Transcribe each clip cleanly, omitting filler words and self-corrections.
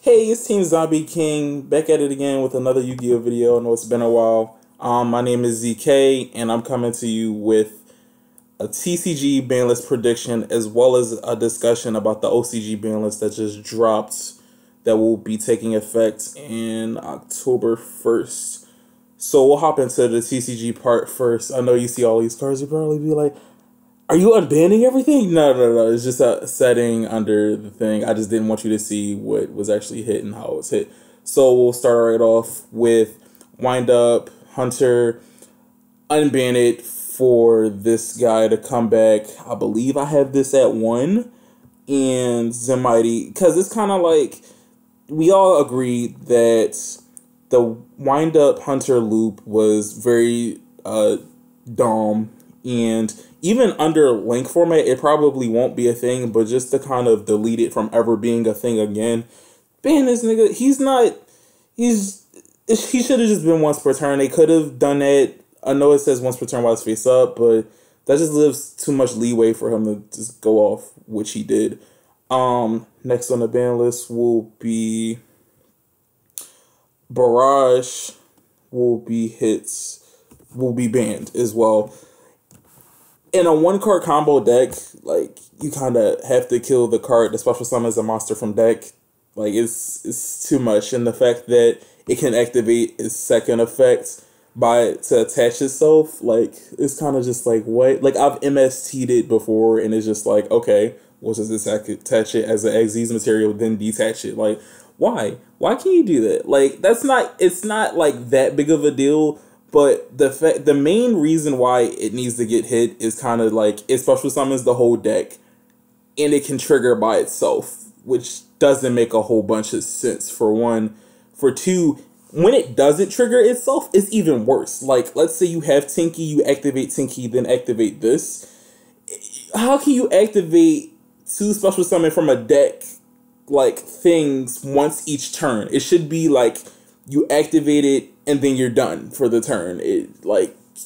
Hey, it's Team Zombie King back at it again with another Yu-Gi-Oh video. I know it's been a while. My name is ZK, and I'm coming to you with a TCG banlist prediction as well as a discussion about the OCG banlist that just dropped that will be taking effect in October 1st. So we'll hop into the TCG part first. I know you see all these cards, you probably be like, are you unbanning everything? No. It's just a setting under the thing. I just didn't want you to see what was actually hit and how it was hit. So we'll start right off with Wind Up, Hunter, unban it for this guy to come back. I believe I have this at 1. And Zemmighty, because it's kind of like, we all agreed that the Wind Up Hunter loop was very dumb, and even under link format, it probably won't be a thing, but just to kind of delete it from ever being a thing again. Man, this nigga, he should have just been once per turn. They could have done that. I know it says once per turn while it's face up, but that just leaves too much leeway for him to just go off, which he did. Next on the ban list will be Barrage will be banned as well. In a 1-card combo deck, like, you kind of have to kill the card. The special summon is a monster from deck. Like, it's too much. And the fact that it can activate its second effect to attach itself, like, it's kind of just like, what? Like, I've MST'd it before, and it's just like, okay, we'll just attach it as an Xyz material, then detach it. Like, why? Why can you do that? Like, it's not like that big of a deal. But the main reason why it needs to get hit is kind of like it special summons the whole deck, and it can trigger by itself, which doesn't make a whole bunch of sense, for one. For two, when it doesn't trigger itself, it's even worse. Like, let's say you have Tinky, you activate Tinky, then activate this. How can you activate 2 special summon from a deck, like, things once each turn? It should be like you activate it and then you're done for the turn.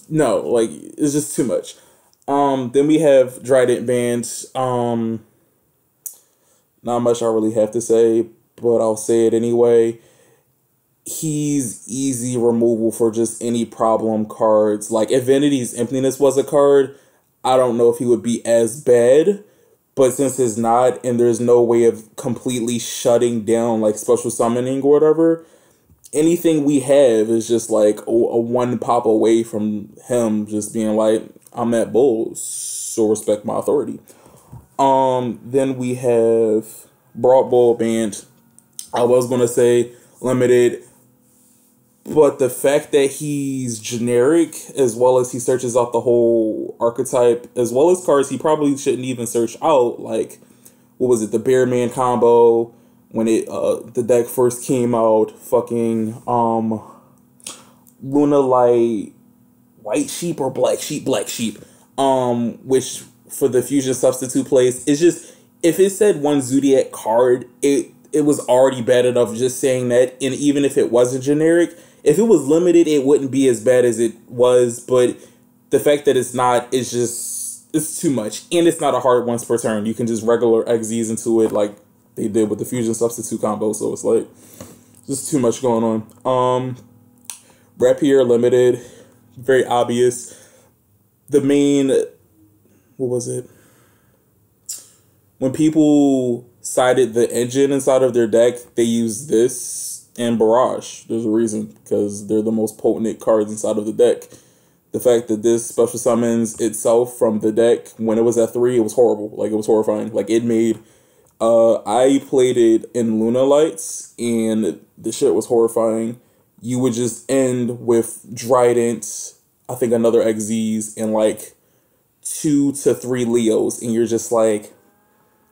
No, it's just too much. Then we have Trident banned. Not much I really have to say, but I'll say it anyway. He's easy removal for just any problem cards. Like, if Vanity's Emptiness was a card, I don't know if he would be as bad. But since it's not, and there's no way of completely shutting down, like, special summoning or whatever, anything we have is just like a 1 pop away from him just being like, I'm at Bull, so respect my authority. Then we have Broad Bull banned. I was gonna say limited, but the fact that he's generic, as well as he searches out the whole archetype, as well as cards he probably shouldn't even search out, like, what was it, the Bear Man combo, when the deck first came out, fucking Luna Light, White Sheep or Black Sheep, which for the fusion substitute plays, it's just, if it said 1 Zodiac card, it was already bad enough just saying that. And even if it wasn't generic, if it was limited, it wouldn't be as bad as it was. But the fact that it's not, it's too much, and it's not a hard once per turn. You can just regular Xyz into it like they did with the fusion substitute combo, so it's like just too much going on. Rapier limited, very obvious. The main, what was it? When people sided the engine inside of their deck, they use this and Barrage. There's a reason, because they're the most potent cards inside of the deck. The fact that this special summons itself from the deck when it was at 3, it was horrible. Like, it was horrifying. Like, it made, I played it in Luna Lights, and the shit was horrifying. You would just end with Trident, I think another Xyz, and like 2 to 3 Leos, and you're just like,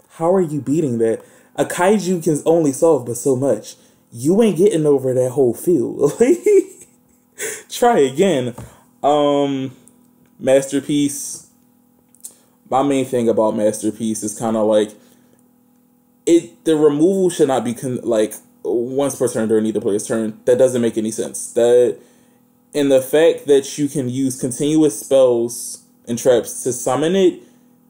how are you beating that? A Kaiju can only solve but so much. You ain't getting over that whole field. Try again. Masterpiece. My main thing about Masterpiece is kind of like, the removal should not be like once per turn during either player's turn. That doesn't make any sense. And the fact that you can use continuous spells and traps to summon it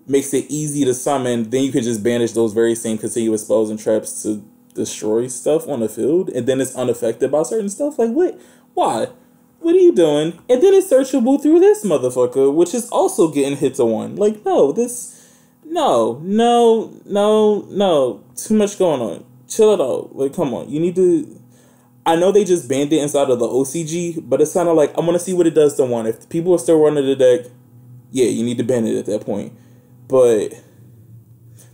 makes it easy to summon. Then you can just banish those very same continuous spells and traps to destroy stuff on the field, and then it's unaffected by certain stuff. Like, what? Why? What are you doing? And then it's searchable through this motherfucker, which is also getting hit to 1. Like, no, no. Too much going on. Chill it out. Like, come on. You need to... I know they just banned it inside of the OCG, but it's kind of like, I want to see what it does to 1. If people are still running the deck, yeah, you need to ban it at that point. But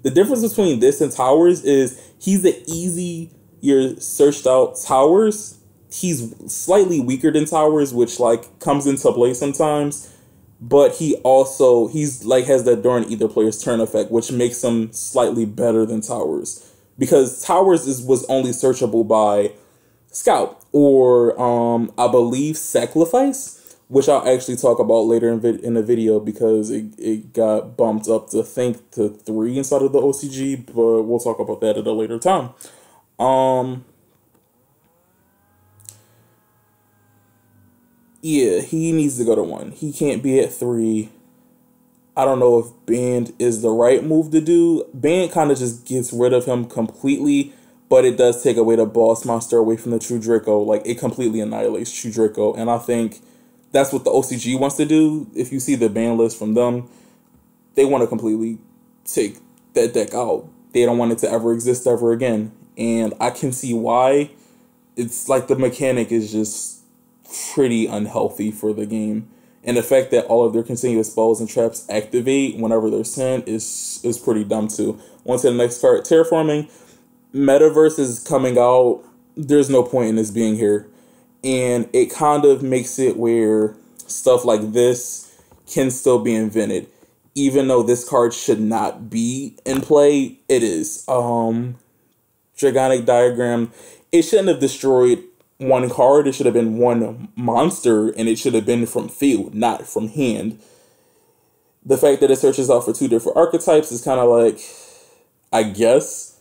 the difference between this and Towers is he's the easier searched out Towers. He's slightly weaker than Towers, which like comes into play sometimes. But he's like has that during either player's turn effect, which makes him slightly better than Towers. Because Towers was only searchable by Scout or I believe Sacrifice, which I'll actually talk about later in the video because it got bumped up to 3 inside of the OCG, but we'll talk about that at a later time. Yeah, he needs to go to 1. He can't be at 3. I don't know if Band is the right move to do. Band kind of just gets rid of him completely, but it does take away the boss monster away from the True Draco. Like, it completely annihilates True Draco, and I think that's what the OCG wants to do. If you see the ban list from them, they want to completely take that deck out. They don't want it to ever exist ever again, and I can see why. It's like the mechanic is just pretty unhealthy for the game. And the fact that all of their continuous spells and traps activate whenever they're sent is pretty dumb too. On to the next card, Terraforming. Metaverse is coming out. There's no point in this being here. And it kind of makes it where stuff like this can still be invented. Even though this card should not be in play, it is. Dragonic Diagram. It shouldn't have destroyed 1 card. It should have been 1 monster, and it should have been from field, not from hand. The fact that it searches out for 2 different archetypes is kind of like, I guess,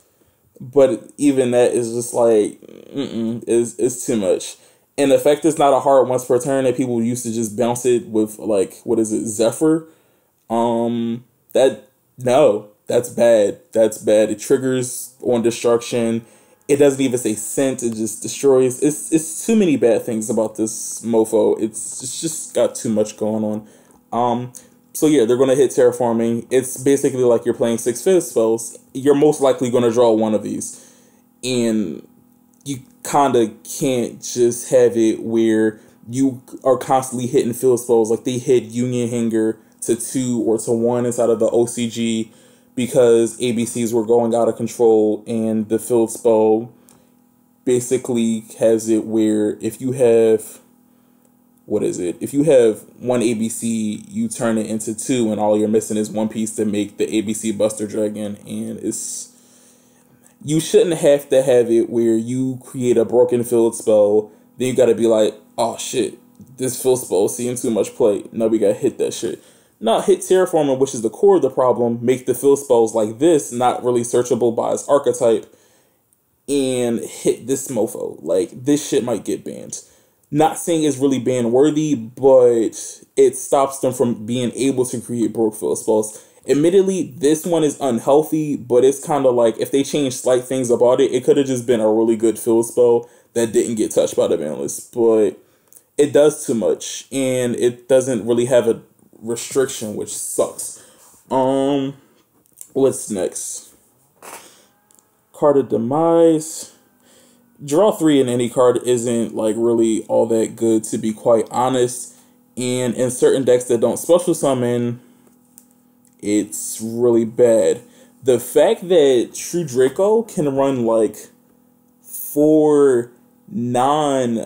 but even that is just like, it's too much. And the fact it's not a hard once per turn that people used to just bounce it with, like, what is it, Zephyr? That's bad. That's bad. It triggers on destruction. It doesn't even say scent. It just destroys. It's too many bad things about this mofo. It's just got too much going on. So yeah, they're going to hit Terraforming. It's basically like you're playing 6 field spells. You're most likely going to draw 1 of these. And you kind of can't just have it where you are constantly hitting field spells. Like they hit Union Hanger to 2 or to 1 inside of the OCG. Because ABCs were going out of control, and the field spell basically has it where if you have, if you have 1 ABC, you turn it into 2, and all you're missing is 1 piece to make the ABC Buster Dragon, and you shouldn't have to have it where you create a broken field spell, then you gotta be like, oh shit, this field spell is seeing too much play, now we gotta hit that shit. Not hit Terraforming, which is the core of the problem, make the field spells like this not really searchable by its archetype, and hit this mofo. Like, this shit might get banned. Not saying it's really ban worthy, but it stops them from being able to create broke field spells. Admittedly, this one is unhealthy, but it's kind of like, if they change slight things about it, it could have just been a really good field spell that didn't get touched by the ban list. But it does too much, and it doesn't really have a restriction, which sucks. What's next? Card of Demise. Draw 3 in any card isn't like really all that good, to be quite honest. And in certain decks that don't special summon, it's really bad. The fact that True Draco can run like 4 non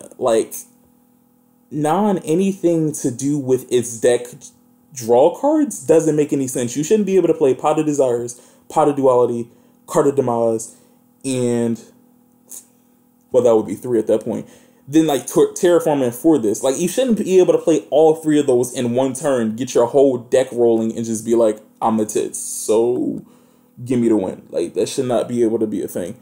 anything to do with its deck draw cards doesn't make any sense. You shouldn't be able to play Pot of Desires, Pot of Duality, Card of Demise, and, well, that would be 3 at that point. Then, like, Terraforming for this. Like, you shouldn't be able to play all 3 of those in one turn, get your whole deck rolling, and just be like, I'm the tits, so give me the win. Like, that should not be able to be a thing.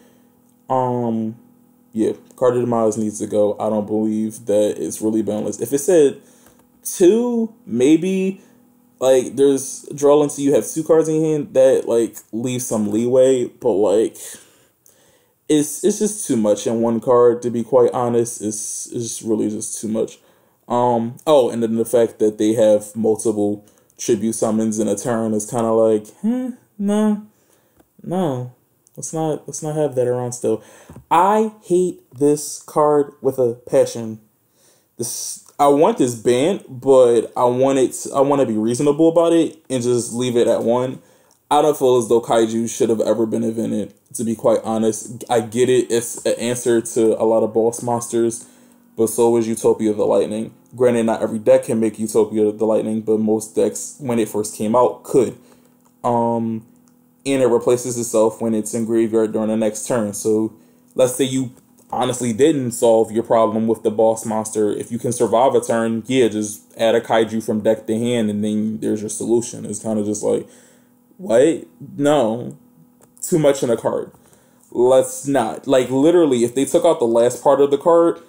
Yeah, Card of Demise needs to go. I don't believe that it's really balanced. If it said 2, maybe, like, there's draw until you have 2 cards in your hand, that, like, leaves some leeway, but, like, it's just too much in one card, to be quite honest. It's really just too much. Oh, and then the fact that they have multiple tribute summons in a turn is kind of like, no, no. Let's not have that around still. I hate this card with a passion. I want this banned, but I want to be reasonable about it and just leave it at one. I don't feel as though kaiju should have ever been invented, to be quite honest. I get it, it's an answer to a lot of boss monsters, but so is Utopia the Lightning. Granted, not every deck can make Utopia the Lightning, but most decks, when it first came out, could. And it replaces itself when it's in graveyard during the next turn. So let's say you honestly didn't solve your problem with the boss monster. If you can survive a turn, yeah, just add a kaiju from deck to hand, and then there's your solution. It's kind of just like, what? No. Too much in a card. Let's not. Like, literally, if they took out the last part of the card,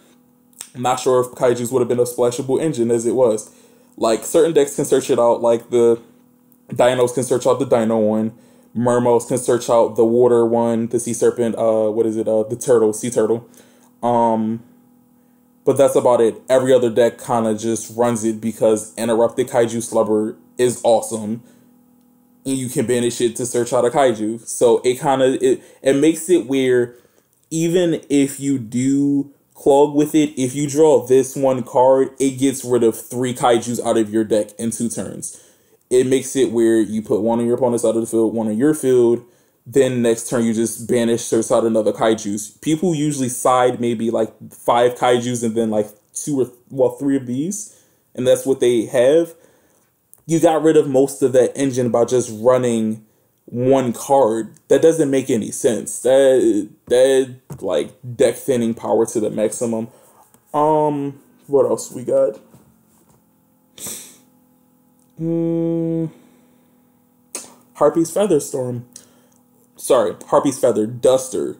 I'm not sure if kaijus would have been a splashable engine as it was. Like, certain decks can search it out, like the Dinos can search out the Dino one. Mermos can search out the water one, the sea serpent, the turtle, sea turtle. But that's about it. Every other deck kind of just runs it because Interrupted Kaiju Slubber is awesome. And you can banish it to search out a kaiju. So it makes it where even if you do clog with it, if you draw this one card, it gets rid of 3 kaijus out of your deck in 2 turns. It makes it where you put one of your opponents out of the field, one on your field, then next turn you just banish, search out another kaijus. People usually side maybe like 5 kaijus and then like 3 of these, and that's what they have. You got rid of most of that engine by just running one card. That doesn't make any sense. That like deck thinning power to the maximum. What else we got? Harpy's Feather Storm. Sorry, Harpy's Feather Duster.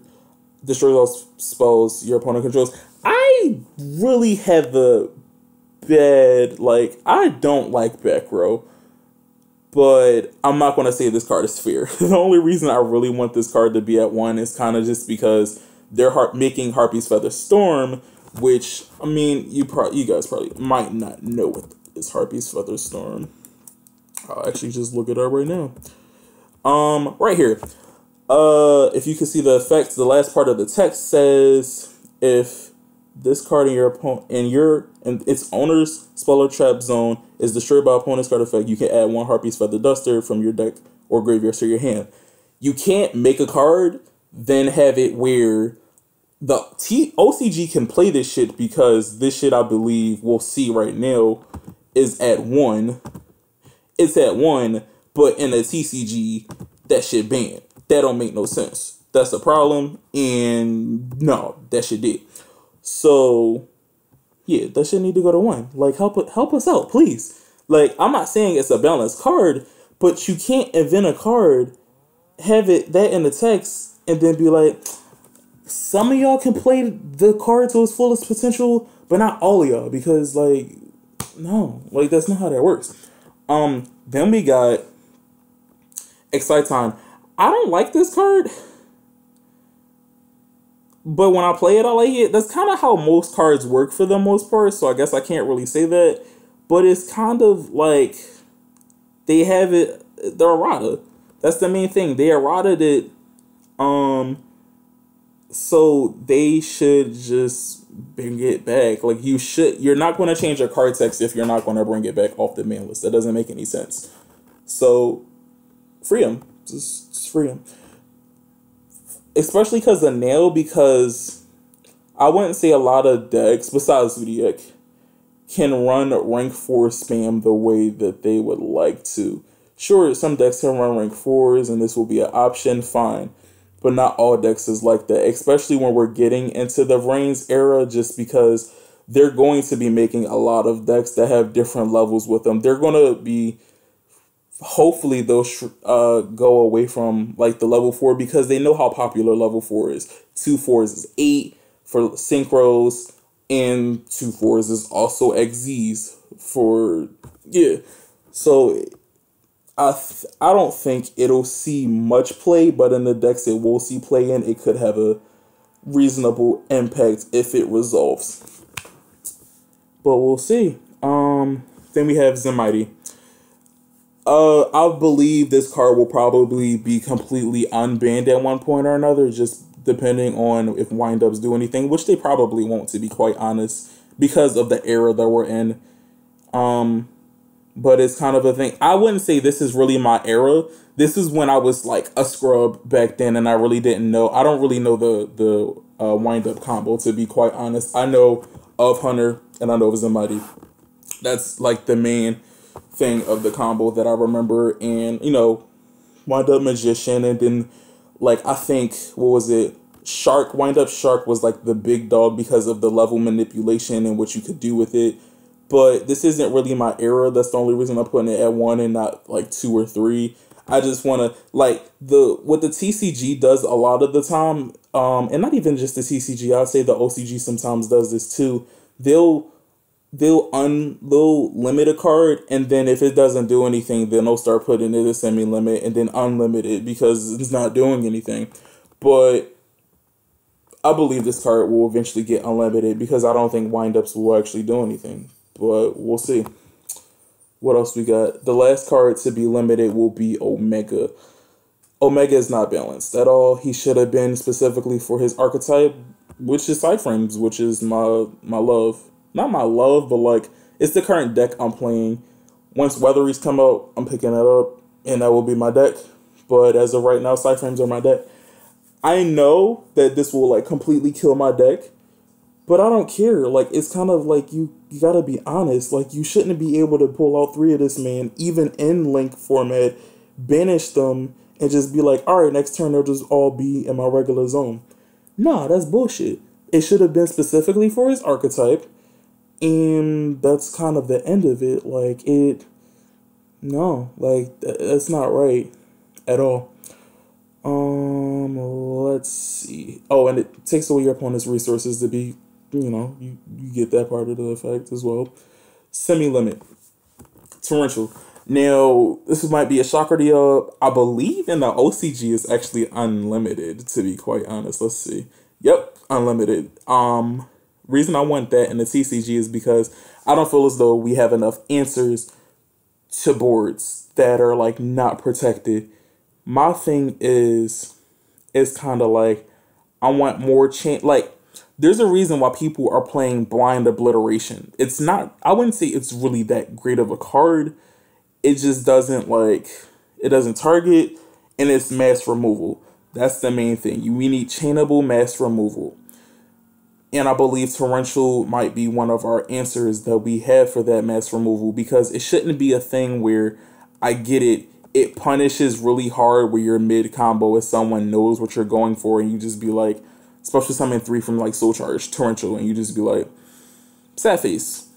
Destroys all spells your opponent controls. I really have a bad, I don't like back row. But I'm not going to say this card is fair. The only reason I really want this card to be at 1 is kind of just because they're making Harpy's Feather Storm, which, I mean, you guys probably might not know what is Harpy's Feather Storm. I'll actually just look it up right now. Right here. If you can see the effects, the last part of the text says, if this card in your opponent and its owner's spell or trap zone is destroyed by opponent's card effect, you can add 1 Harpy's Feather Duster from your deck or graveyard to your hand. You can't make a card, then have it where the OCG can play this shit, because this shit, I believe, we'll see right now, is at 1. It's at 1, but in a TCG, that shit banned. That don't make no sense. That's the problem, and no, that shit did. So, yeah, that shit need to go to 1. Like, help us out, please. Like, I'm not saying it's a balanced card, but you can't invent a card, have it that in the text, and then be like, some of y'all can play the card to its fullest potential, but not all of y'all, because, like, no, like, that's not how that works. Then we got Excite Time. I don't like this card, but when I play it, I like it. That's kind of how most cards work for the most part, so I guess I can't really say that. But it's kind of like they have it, the errata. That's the main thing. They errata it, so they should just bring it back. Like, you're not going to change your card text if you're not going to bring it back off the ban list. That doesn't make any sense. So, free them. Just free them. Especially because of Nail, because I wouldn't say a lot of decks, besides Zodiac, can run rank 4 spam the way that they would like to. Sure, some decks can run rank 4s, and this will be an option, fine. But not all decks is like that, especially when we're getting into the Reigns era, just because they're going to be making a lot of decks that have different levels with them. They're going to be, hopefully they'll go away from like the level 4, because they know how popular level 4 is. 2 4s is 8 for synchros, and 2 4s is also XZs for, yeah. So I don't think it'll see much play, but in the decks it will see play in, it could have a reasonable impact if it resolves. But we'll see. Then we have Zemmighty. I believe this card will probably be completely unbanned at one point or another, just depending on if windups do anything, which they probably won't, to be quite honest, because of the era that we're in. But it's kind of a thing. I wouldn't say this is really my era. This is when I was like a scrub back then, and I really didn't know. I don't really know the wind-up combo, to be quite honest. I know of Hunter, and I know of Zemmighty. That's like the main thing of the combo that I remember. And, you know, wind-up Magician, and then, like, I think, what was it? Shark. Wind-up Shark was like the big dog because of the level manipulation and what you could do with it. But this isn't really my era. That's the only reason I'm putting it at 1 and not like 2 or 3. I just want to, like, what the TCG does a lot of the time, and not even just the TCG, I'd say the OCG sometimes does this too. They'll limit a card, and then if it doesn't do anything, then they'll start putting it as semi-limit and then unlimit it because it's not doing anything. But I believe this card will eventually get unlimited because I don't think windups will actually do anything. But we'll see. What else we got? The last card to be limited will be Omega. Omega is not balanced at all. He should have been specifically for his archetype, which is Side Frames, which is my love. Not my love, but like, it's the current deck I'm playing. Once Weatheries come out, I'm picking that up, and that will be my deck. But as of right now, Side Frames are my deck. I know that this will like completely kill my deck, but I don't care. Like, it's kind of like you gotta be honest. Like, you shouldn't be able to pull out 3 of this man, even in Link format, banish them, and just be like, all right, next turn they'll just all be in my regular zone. Nah, that's bullshit. It should have been specifically for his archetype, and that's kind of the end of it. Like, that's not right at all. Let's see. Oh, and it takes away your opponent's resources to be, you get that part of the effect as well. Semi-limit. Torrential. Now, this might be a shocker to you. I believe in the OCG is actually unlimited, to be quite honest. Let's see. Yep, unlimited. Reason I want that in the TCG is because I don't feel as though we have enough answers to boards that are like not protected. My thing is, it's kind of like, I want more chance. Like, there's a reason why people are playing Blind Obliteration. It's not, I wouldn't say it's really that great of a card. It just doesn't it doesn't target, and it's mass removal. That's the main thing. We need chainable mass removal. And I believe Torrential might be one of our answers that we have for that mass removal, because it shouldn't be a thing where, I get it, it punishes really hard where you're mid combo if someone knows what you're going for, and you just be like, especially summon 3 from like Soul Charge, Torrential, and you just be like, sad face.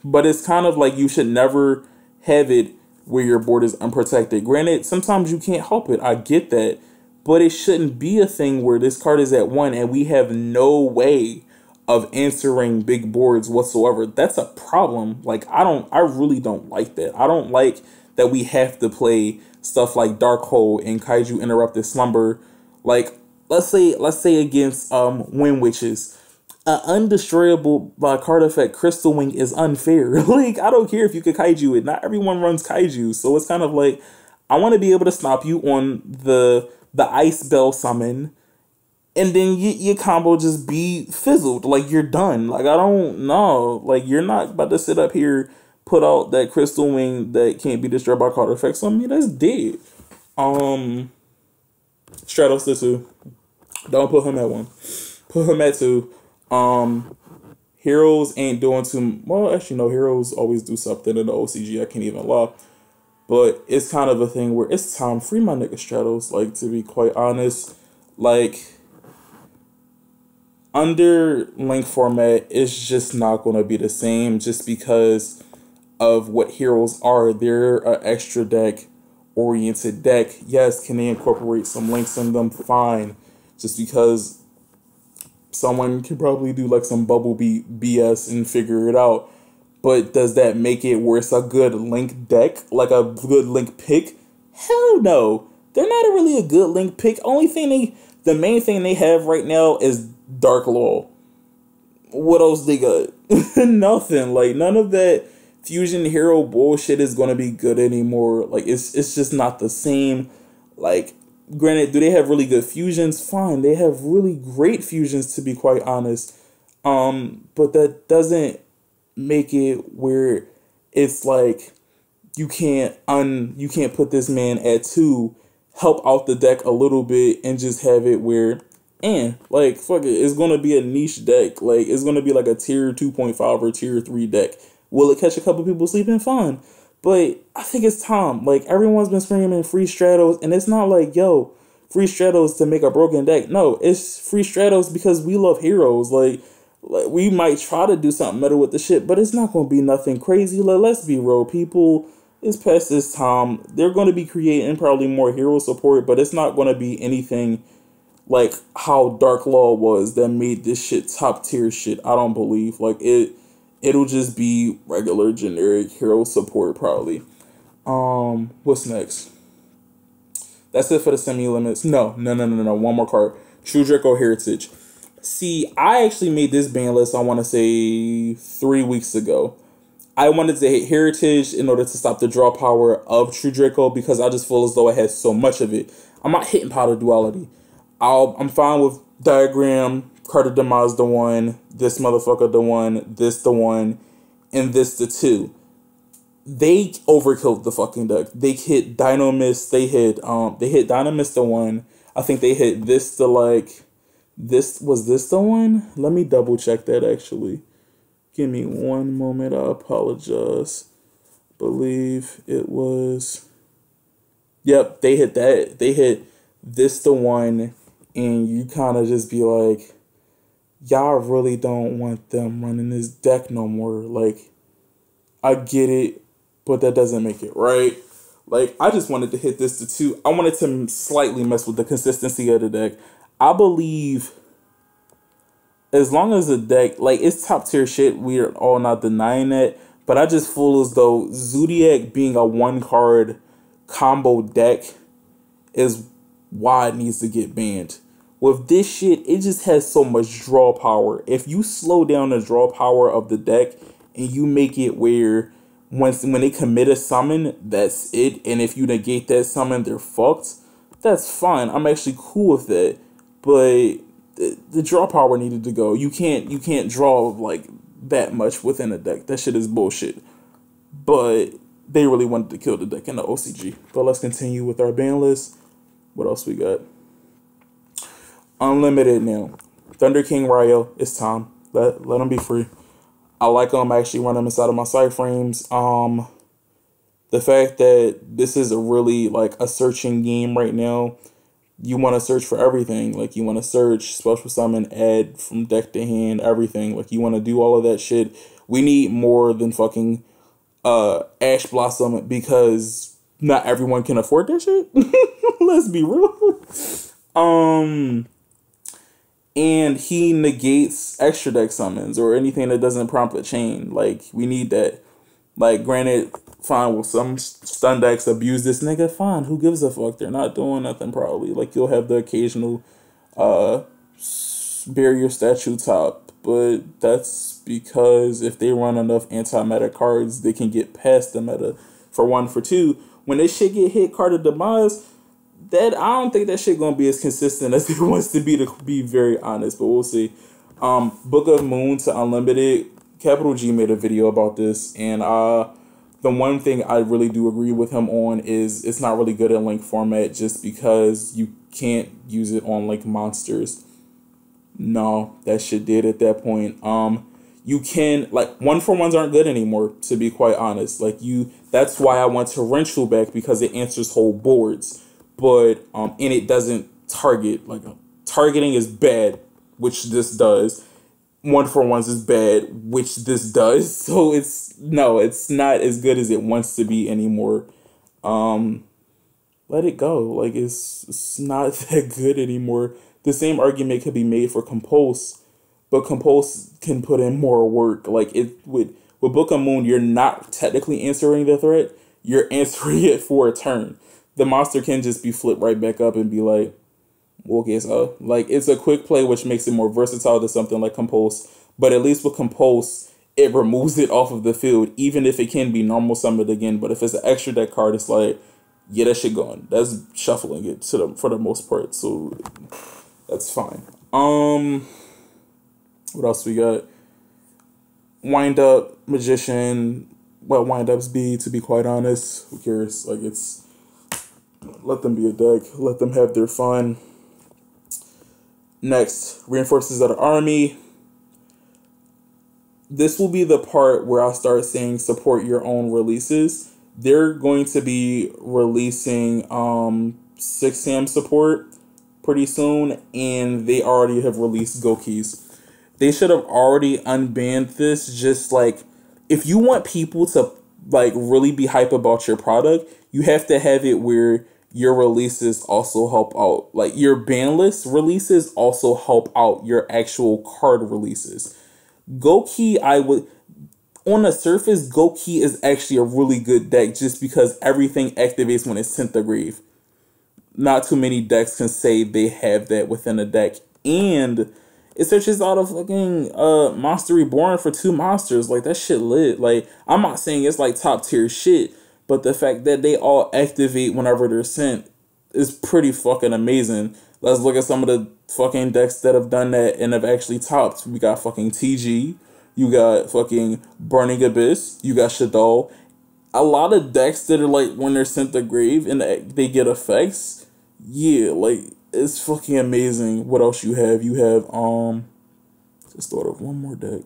But it's kind of like you should never have it where your board is unprotected. Granted, sometimes you can't help it, I get that, but it shouldn't be a thing where this card is at 1 and we have no way of answering big boards whatsoever. That's a problem. Like, I really don't like that. I don't like that we have to play stuff like Dark Hole and Kaiju Interrupted Slumber. Like, let's say against Wind Witches. Undestroyable by card effect Crystal Wing is unfair. Like, I don't care if you could Kaiju it. Not everyone runs Kaiju. So it's kind of like, I want to be able to stop you on the Ice Bell summon, and then your combo just be fizzled. Like, you're done. Like, I don't know. Like, you're not about to sit up here, put out that Crystal Wing that can't be destroyed by card effects. I mean, that's dead. Stratos the 2. Don't put him at 1. Put him at 2. Heroes ain't doing too well. Actually, no, heroes always do something in the OCG. I can't even lie. But it's kind of a thing where it's time, free my nigga Stratos. Like, to be quite honest, like, under Link format, it's just not going to be the same just because of what heroes are. They're an extra deck oriented deck. Yes, can they incorporate some links in them? Fine. Just because someone can probably do like some bubble beat BS and figure it out. But does that make it where it's a good Link deck? Like a good Link pick? Hell no. They're not really a good Link pick. The the main thing they have right now is Dark Law. What else they got? Nothing. Like, none of that fusion hero bullshit is gonna be good anymore. Like, it's just not the same. Like, granted, do they have really good fusions? Fine, they have really great fusions, to be quite honest. But that doesn't make it where it's like you can't put this man at 2, help out the deck a little bit, and just have it where, like, fuck it, it's gonna be a niche deck. Like, it's gonna be like a tier 2.5 or tier 3 deck. Will it catch a couple people sleeping? Fine. But I think it's time. Like, everyone's been screaming free Stratos, and it's not like, yo, free Stratos to make a broken deck. No, it's free Stratos because we love heroes. Like we might try to do something better with the shit, but it's not going to be nothing crazy. Like, let's be real, people. It's past this time. They're going to be creating probably more hero support, but it's not going to be anything like how Dark Law was that made this shit top tier shit. I don't believe. Like, it'll just be regular generic hero support probably. What's next? That's it for the semi-limits. No. One more card. True Draco Heritage. See, I actually made this ban list, I want to say 3 weeks ago. I wanted to hit Heritage in order to stop the draw power of True Draco because I just feel as though it has so much of it. I'm not hitting Powder Duality. I'm fine with Diagram, Card of Demise the 1, this motherfucker the 1, this the 1, and this the 2. They overkilled the fucking deck. They hit Dynamist. They hit Dynamist the 1. I think they hit this the like. Was this the one? Let me double check that actually. Give me one moment. I apologize. Believe it was. Yep, they hit that. They hit this the one, and you kind of just be like, y'all really don't want them running this deck no more. Like, I get it, but that doesn't make it right. Like, I just wanted to hit this to 2. I wanted to slightly mess with the consistency of the deck. I believe as long as the deck, like, it's top tier shit, we're all not denying that, but I just feel as though Zodiac being a 1-card combo deck is why it needs to get banned. With this shit, it just has so much draw power. If you slow down the draw power of the deck and you make it where when they commit a summon, that's it, and if you negate that summon, they're fucked, that's fine. I'm actually cool with that. But the draw power needed to go. You can't draw like that much within a deck. That shit is bullshit. But they really wanted to kill the deck in the OCG. But let's continue with our ban list. What else we got? Unlimited now. Thunder King Ryo. It's time. Let him be free. I like him. I actually run him inside of my side frames. The fact that this is a really like a searching game right now. You want to search for everything. Like, you want to search, special summon, add from deck to hand, everything. Like, you want to do all of that shit. We need more than fucking Ash Blossom because not everyone can afford that shit. Let's be real. And he negates extra deck summons or anything that doesn't prompt a chain. Like, we need that. Like, granted, fine, will some stun decks abuse this nigga? Fine, who gives a fuck? They're not doing nothing probably. Like, you'll have the occasional barrier statue top, but that's because if they run enough anti-meta cards, they can get past the meta. For 1, for 2, when this shit get hit Card of Demise, that I don't think that shit gonna be as consistent as it wants to be very honest, but we'll see. Book of Moon to Unlimited. Capital G made a video about this, and the one thing I really do agree with him on is it's not really good in Link format just because you can't use it on like monsters. No, that shit did at that point. You can, like, 1-for-1s aren't good anymore, to be quite honest. Like, that's why I went to Rentral back, because it answers whole boards. But and it doesn't target. Like, targeting is bad, which this does. 1-for-1s is bad, which this does. So it's not as good as it wants to be anymore. Let it go. Like, it's not that good anymore. The same argument could be made for Compulse, but Compulse can put in more work. Like, with Book of Moon, you're not technically answering the threat. You're answering it for a turn. The monster can just be flipped right back up and be like, Okay, so like it's a quick play, which makes it more versatile than something like Compulse. But at least with Compulse, it removes it off of the field, even if it can be normal summoned again. But if it's an extra deck card, it's like, yeah, that shit gone. That's shuffling it to the for the most part, so that's fine. What else we got? Wind Up, Magician. What Wind Ups be, to be quite honest? Who cares? Like, it's, let them be a deck. Let them have their fun. Next, Reinforces of the Army. This will be the part where I'll start saying support your own releases. They're going to be releasing 6-Sam support pretty soon, and they already have released Gokis. They should have already unbanned this. Just like, if you want people to like really be hype about your product, you have to have it where your releases also help out. Like, your Banlist releases also help out your actual card releases. Goki, on the surface, Goki is actually a really good deck just because everything activates when it's sent to grave. Not too many decks can say they have that within a deck. And it searches out of fucking Monster Reborn for 2 monsters. Like, that shit lit. Like, I'm not saying it's like top tier shit, but the fact that they all activate whenever they're sent is pretty fucking amazing. Let's look at some of the fucking decks that have done that and have actually topped. We got fucking TG. You got fucking Burning Abyss. You got Shadow. A lot of decks that are like, when they're sent to grave and they get effects. Yeah, like, it's fucking amazing. What else you have? You have, just thought of one more deck.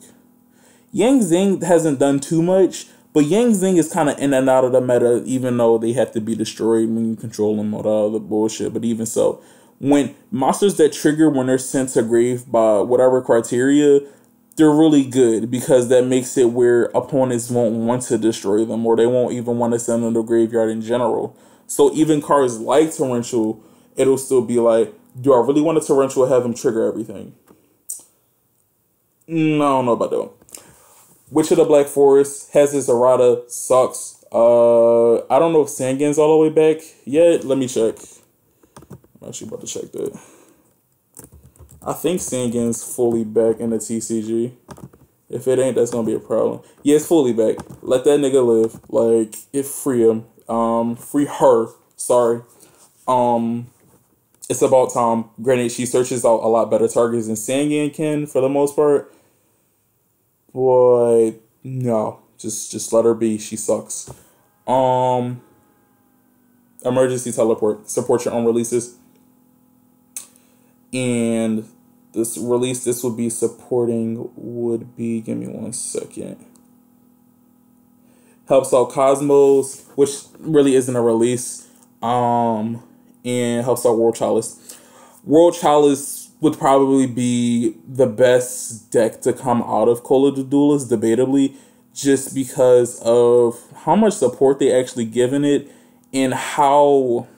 Yang Zing hasn't done too much, but Yang Zing is kind of in and out of the meta, even though they have to be destroyed when you control them, all the other bullshit. But even so, when monsters that trigger when they're sent to grave by whatever criteria, they're really good because that makes it where opponents won't want to destroy them, or they won't even want to send them to the graveyard in general. So even cards like Torrential, it'll still be like, do I really want a Torrential have him trigger everything? No, I don't know about that one. Witch of the Black Forest has his errata, sucks. I don't know if Sangan's all the way back yet. Let me check. I'm actually about to check that. I think Sangan's fully back in the TCG. If it ain't, that's gonna be a problem. Yeah, it's fully back. Let that nigga live. Like, free him. Free her. Sorry. It's about time. Granted, she searches out a lot better targets than Sangan can for the most part. But no, just let her be. She sucks. Emergency Teleport. Support your own releases. And this release this would be supporting would be, give me 1 second. Helps out Cosmos, which really isn't a release. And helps out World Chalice. World Chalice would probably be the best deck to come out of Call of the Duelist, debatably, just because of how much support they actually given it and how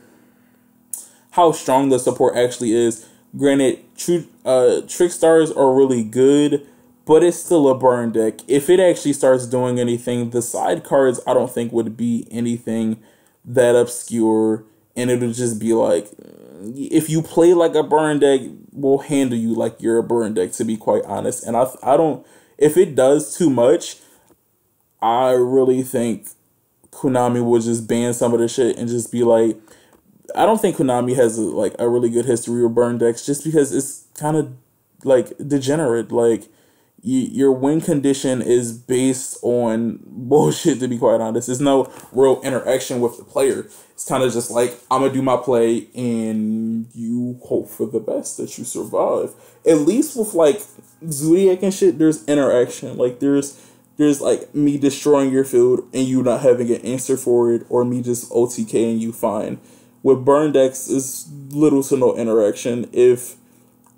strong the support actually is. Granted, Trick Stars are really good, but it's still a burn deck. If it actually starts doing anything, the side cards I don't think would be anything that obscure, and it'll just be like, if you play like a burn deck, we'll handle you like you're a burn deck, to be quite honest. And I don't, if it does too much, I really think Konami will just ban some of the shit and just be like, I don't think Konami has a really good history of burn decks, just because it's kind of like degenerate. Like, your win condition is based on bullshit, to be quite honest. There's no real interaction with the player. It's kind of just like, I'm gonna do my play and you hope for the best that you survive. At least with like Zodiac and shit, there's interaction. Like, there's like me destroying your field and you not having an answer for it, or me just OTKing you fine. With burn decks, is little to no interaction. If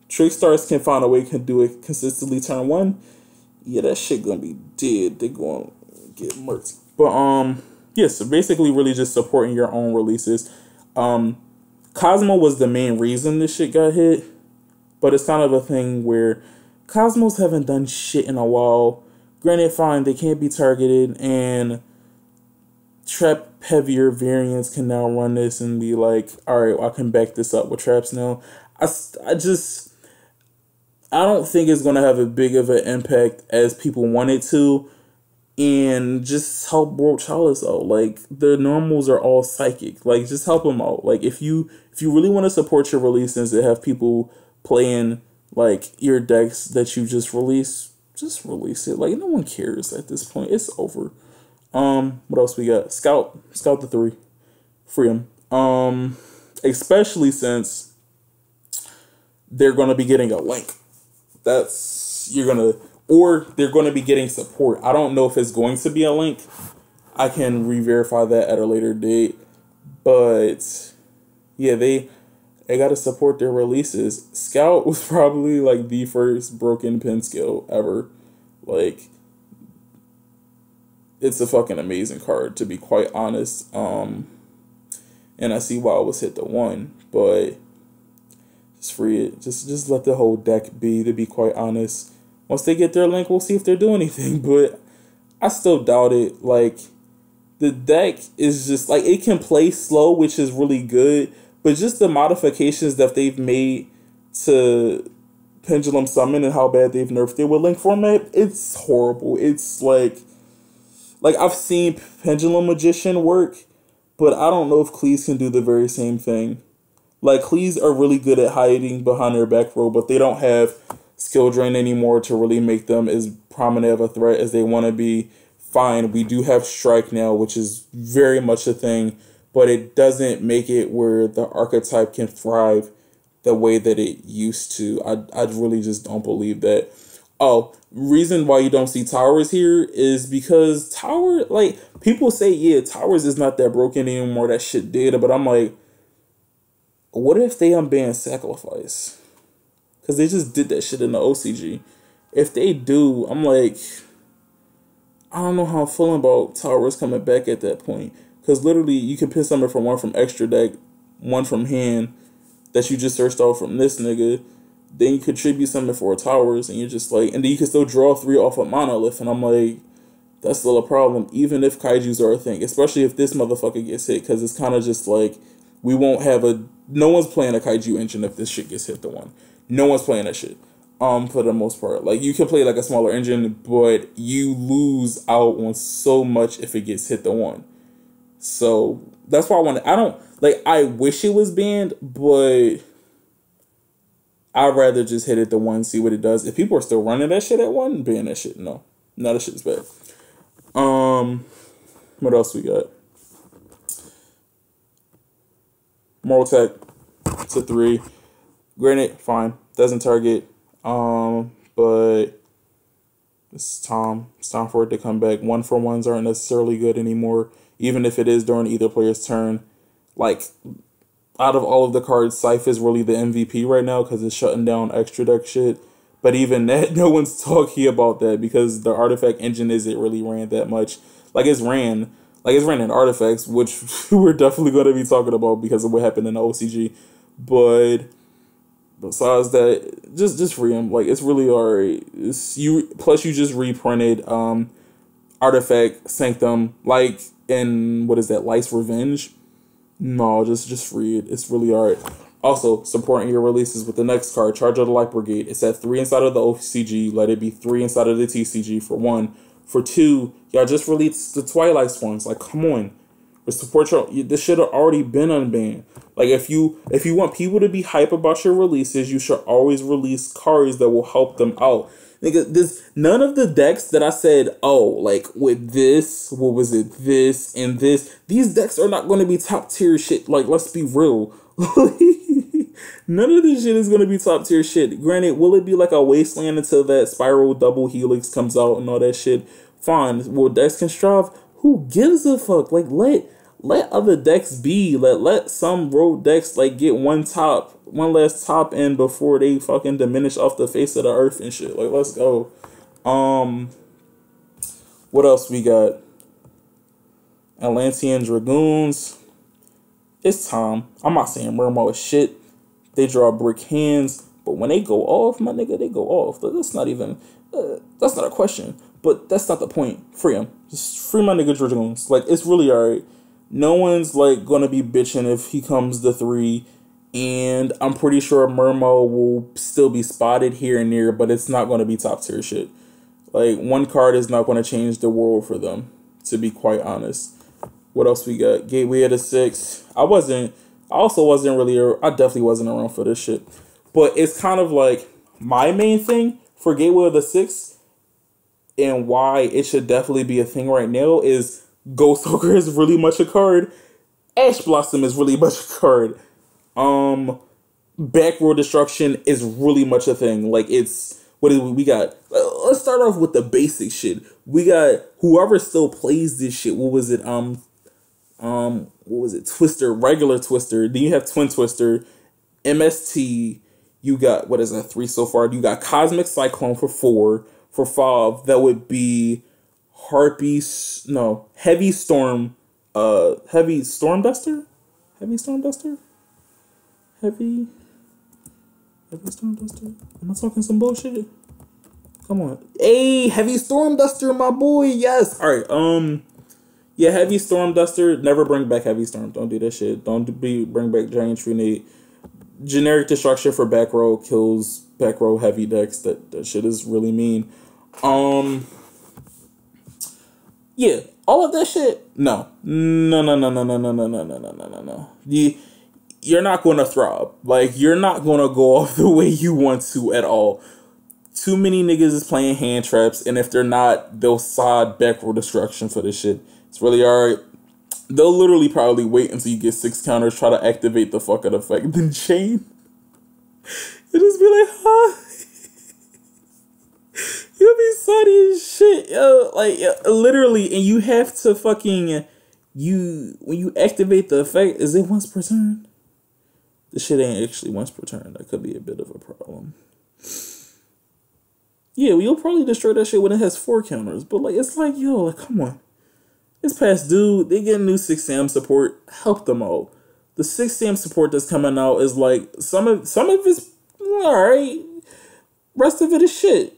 Trickstars can find a way to do it consistently turn 1, yeah, that shit gonna be dead. They gonna get murked. But yeah, so basically really just supporting your own releases. Cosmo was the main reason this shit got hit, but it's kind of a thing where Cosmos haven't done shit in a while. Granted, fine, they can't be targeted, and trap heavier variants can now run this and be like, alright, well, I can back this up with traps now. I just I don't think it's gonna have a big of an impact as people want it to, and just help World Chalice out. Like the normals are all psychic. Like just help them out. Like if you really want to support your releases and have people playing like your decks that you just release it. Like no one cares at this point. It's over. What else we got? Scout the 3. Free him. Especially since they're gonna be getting a link. Or they're gonna be getting support. I don't know if it's going to be a link. I can re-verify that at a later date. But yeah, they gotta support their releases. Scout was probably like the first broken pin skill ever. Like it's a fucking amazing card, to be quite honest. And I see why it was hit the 1, but just free it. Just let the whole deck be, to be quite honest. Once they get their link, we'll see if they're doing anything, but I still doubt it. Like the deck is just like it can play slow, which is really good, but just the modifications that they've made to Pendulum Summon and how bad they've nerfed it with link format, it's horrible. It's like I've seen Pendulum Magician work, but I don't know if Cleese can do the very same thing. Like Cleese are really good at hiding behind their back row, but they don't have skill drain anymore to really make them as prominent of a threat as they want to be. Fine, we do have Strike now, which is very much a thing, but it doesn't make it where the archetype can thrive the way that it used to. I really just don't believe that. Oh, reason why you don't see Towers here is because Tower, like, people say, yeah, Towers is not that broken anymore, that shit did, but I'm like, what if they unban Sacrifice? Because they just did that shit in the OCG. If they do, I'm like, I don't know how I'm feeling about Towers coming back at that point. Because literally, you can pick something from one from extra deck, one from hand, that you just searched out from this nigga. Then you contribute something for Towers, and you're just like, and then you can still draw 3 off a Monolith. And I'm like, that's still a problem, even if Kaijus are a thing. Especially if this motherfucker gets hit, because it's kind of just like, we won't have no one's playing a Kaiju engine if this shit gets hit the 1. No one's playing that shit. For the most part. Like, you can play like a smaller engine, but you lose out on so much if it gets hit the 1. So that's why I wish it was banned, but I'd rather just hit it the 1, see what it does. If people are still running that shit at 1, ban that shit. No, that shit's bad. What else we got? Moral Tech to 3. Granted, fine, doesn't target. But it's time for it to come back. 1-for-1s aren't necessarily good anymore, even if it is during either player's turn. Like, out of all of the cards, Scythe is really the MVP right now because it's shutting down extra deck shit. But even that, no one's talking about that because the artifact engine isn't really ran that much. It's ran in artifacts, which we're definitely going to be talking about because of what happened in the OCG. But besides that, just free him. Like, it's really alright. Plus you just reprinted Artifact Sanctum, like in what is that, Light's Revenge? No, just free it. It's really alright. Also, supporting your releases with the next card, Charge of the Light Brigade. It's at 3 inside of the OCG. Let it be 3 inside of the TCG for 1. For 2, y'all just released the Twilight Swans. Like, come on. Support this should have already been unbanned. Like, if you want people to be hype about your releases, you should always release cards that will help them out. Nigga, none of the decks that I said, oh, like with this, what was it, this and this, these decks are not going to be top tier shit. Like, let's be real. None of this shit is going to be top tier shit. Granted, will it be like a wasteland until that Spiral Double Helix comes out and all that shit? Fine. Will decks can strive? Who gives a fuck? Like, let other decks be. Let some road decks like get one last top in before they fucking diminish off the face of the earth and shit. Like, let's go. What else we got? Atlantean Dragoons. It's time. I'm not saying Murmo is shit. They draw brick hands, but when they go off, my nigga, they go off. That's not even. That's not a question. But that's not the point. Free him. Just free my nigga Dragoons. Like, it's really alright. No one's like gonna be bitching if he comes to 3 And I'm pretty sure Murmo will still be spotted here and there, but it's not going to be top tier shit. Like, one card is not going to change the world for them, to be quite honest. What else we got? Gateway of the Six. I definitely wasn't around for this shit. But it's kind of like my main thing for Gateway of the Six and why it should definitely be a thing right now is Ghost Ogre is really much a card. Ash Blossom is really much a card. Back row destruction is really much a thing. Like, it's what is we got? Let's start off with the basic shit. We got whoever still plays this shit. What was it? What was it? Twister, regular Twister. Then you have Twin Twister, MST. You got, what is that? 3 so far. You got Cosmic Cyclone for 4. For 5, that would be Heavy Storm. Heavy Storm Duster. Heavy Storm Duster. Heavy Storm Duster? Am I talking some bullshit? Come on. Hey, Heavy Storm Duster, my boy. Yes. Alright, yeah, Heavy Storm Duster. Never bring back Heavy Storm. Don't do that shit. Bring back Giant Trinate. Generic destruction for back row kills back row heavy decks. That shit is really mean. Yeah, all of that shit. No. You're not going to throb. Like, you're not going to go off the way you want to at all. Too many niggas is playing hand traps, and if they're not, they'll sod back row destruction for this shit. It's really alright. They'll literally probably wait until you get 6 counters, try to activate the fucking effect, then chain. You just be like, huh? You'll be sunny as shit, yo. Like, literally, and you have to fucking, when you activate the effect, is it once per turn? The shit ain't actually once per turn. That could be a bit of a problem. Yeah, well, you'll probably destroy that shit when it has 4 counters, but, like, it's like, yo, like, come on. It's past due. They get new 6 Sam support. Help them out. The 6 Sam support that's coming out is like, some of it's alright. Rest of it is shit.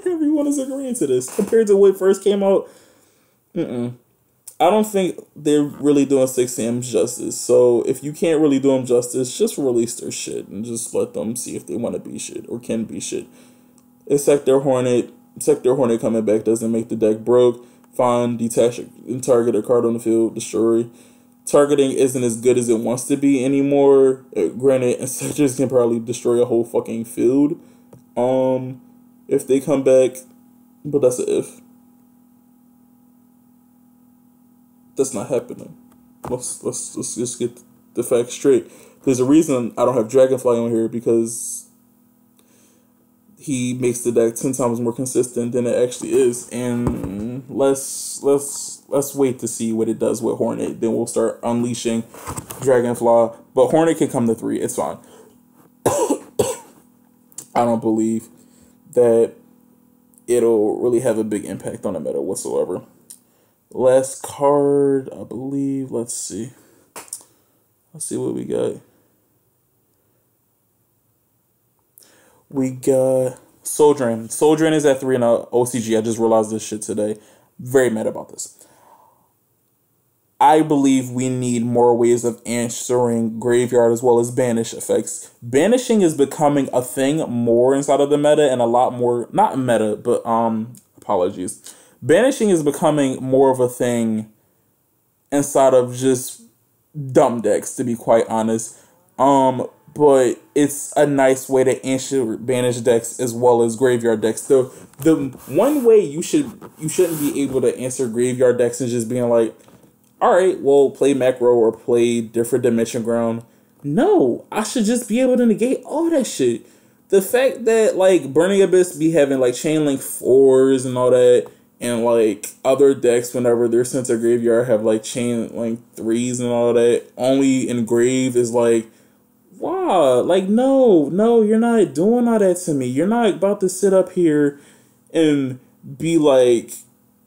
Everyone is agreeing to this. Compared to what first came out, I don't think they're really doing 6 Sams justice. So if you can't really do them justice, just release their shit and just let them see if they want to be shit or can be shit. Sector Hornet coming back doesn't make the deck broke. Fine, detach and target a card on the field, destroy. Targeting isn't as good as it wants to be anymore. Granted, Insectors can probably destroy a whole fucking field. If they come back, but that's an if. That's not happening. Let's just get the facts straight. There's a reason I don't have Dragonfly on here, because he makes the deck 10 times more consistent than it actually is, and let's wait to see what it does with Hornet. Then we'll start unleashing Dragonfly. But Hornet can come to 3. It's fine. I don't believe that it'll really have a big impact on the meta whatsoever. Last card, I believe. Let's see what we got. We got Soul Drain. Soul Drain is at 3 in OCG. I just realized this shit today. Very mad about this. I believe we need more ways of answering graveyard as well as banish effects. Banishing is becoming a thing more inside of the meta, and a lot more, not meta, but apologies. Banishing is becoming more of a thing inside of just dumb decks, to be quite honest. But it's a nice way to answer banish decks as well as graveyard decks. The one way you shouldn't be able to answer graveyard decks is just being like, alright, well, play macro or play different dimension ground. No, I should just be able to negate all that shit. The fact that, like, Burning Abyss be having, like, Chain Link 4s and all that, and, like, other decks, whenever they're sent to graveyard, have, like, Chain Link 3s and all that, only engrave is, like, wow, like, no, you're not doing all that to me. You're not about to sit up here and be like,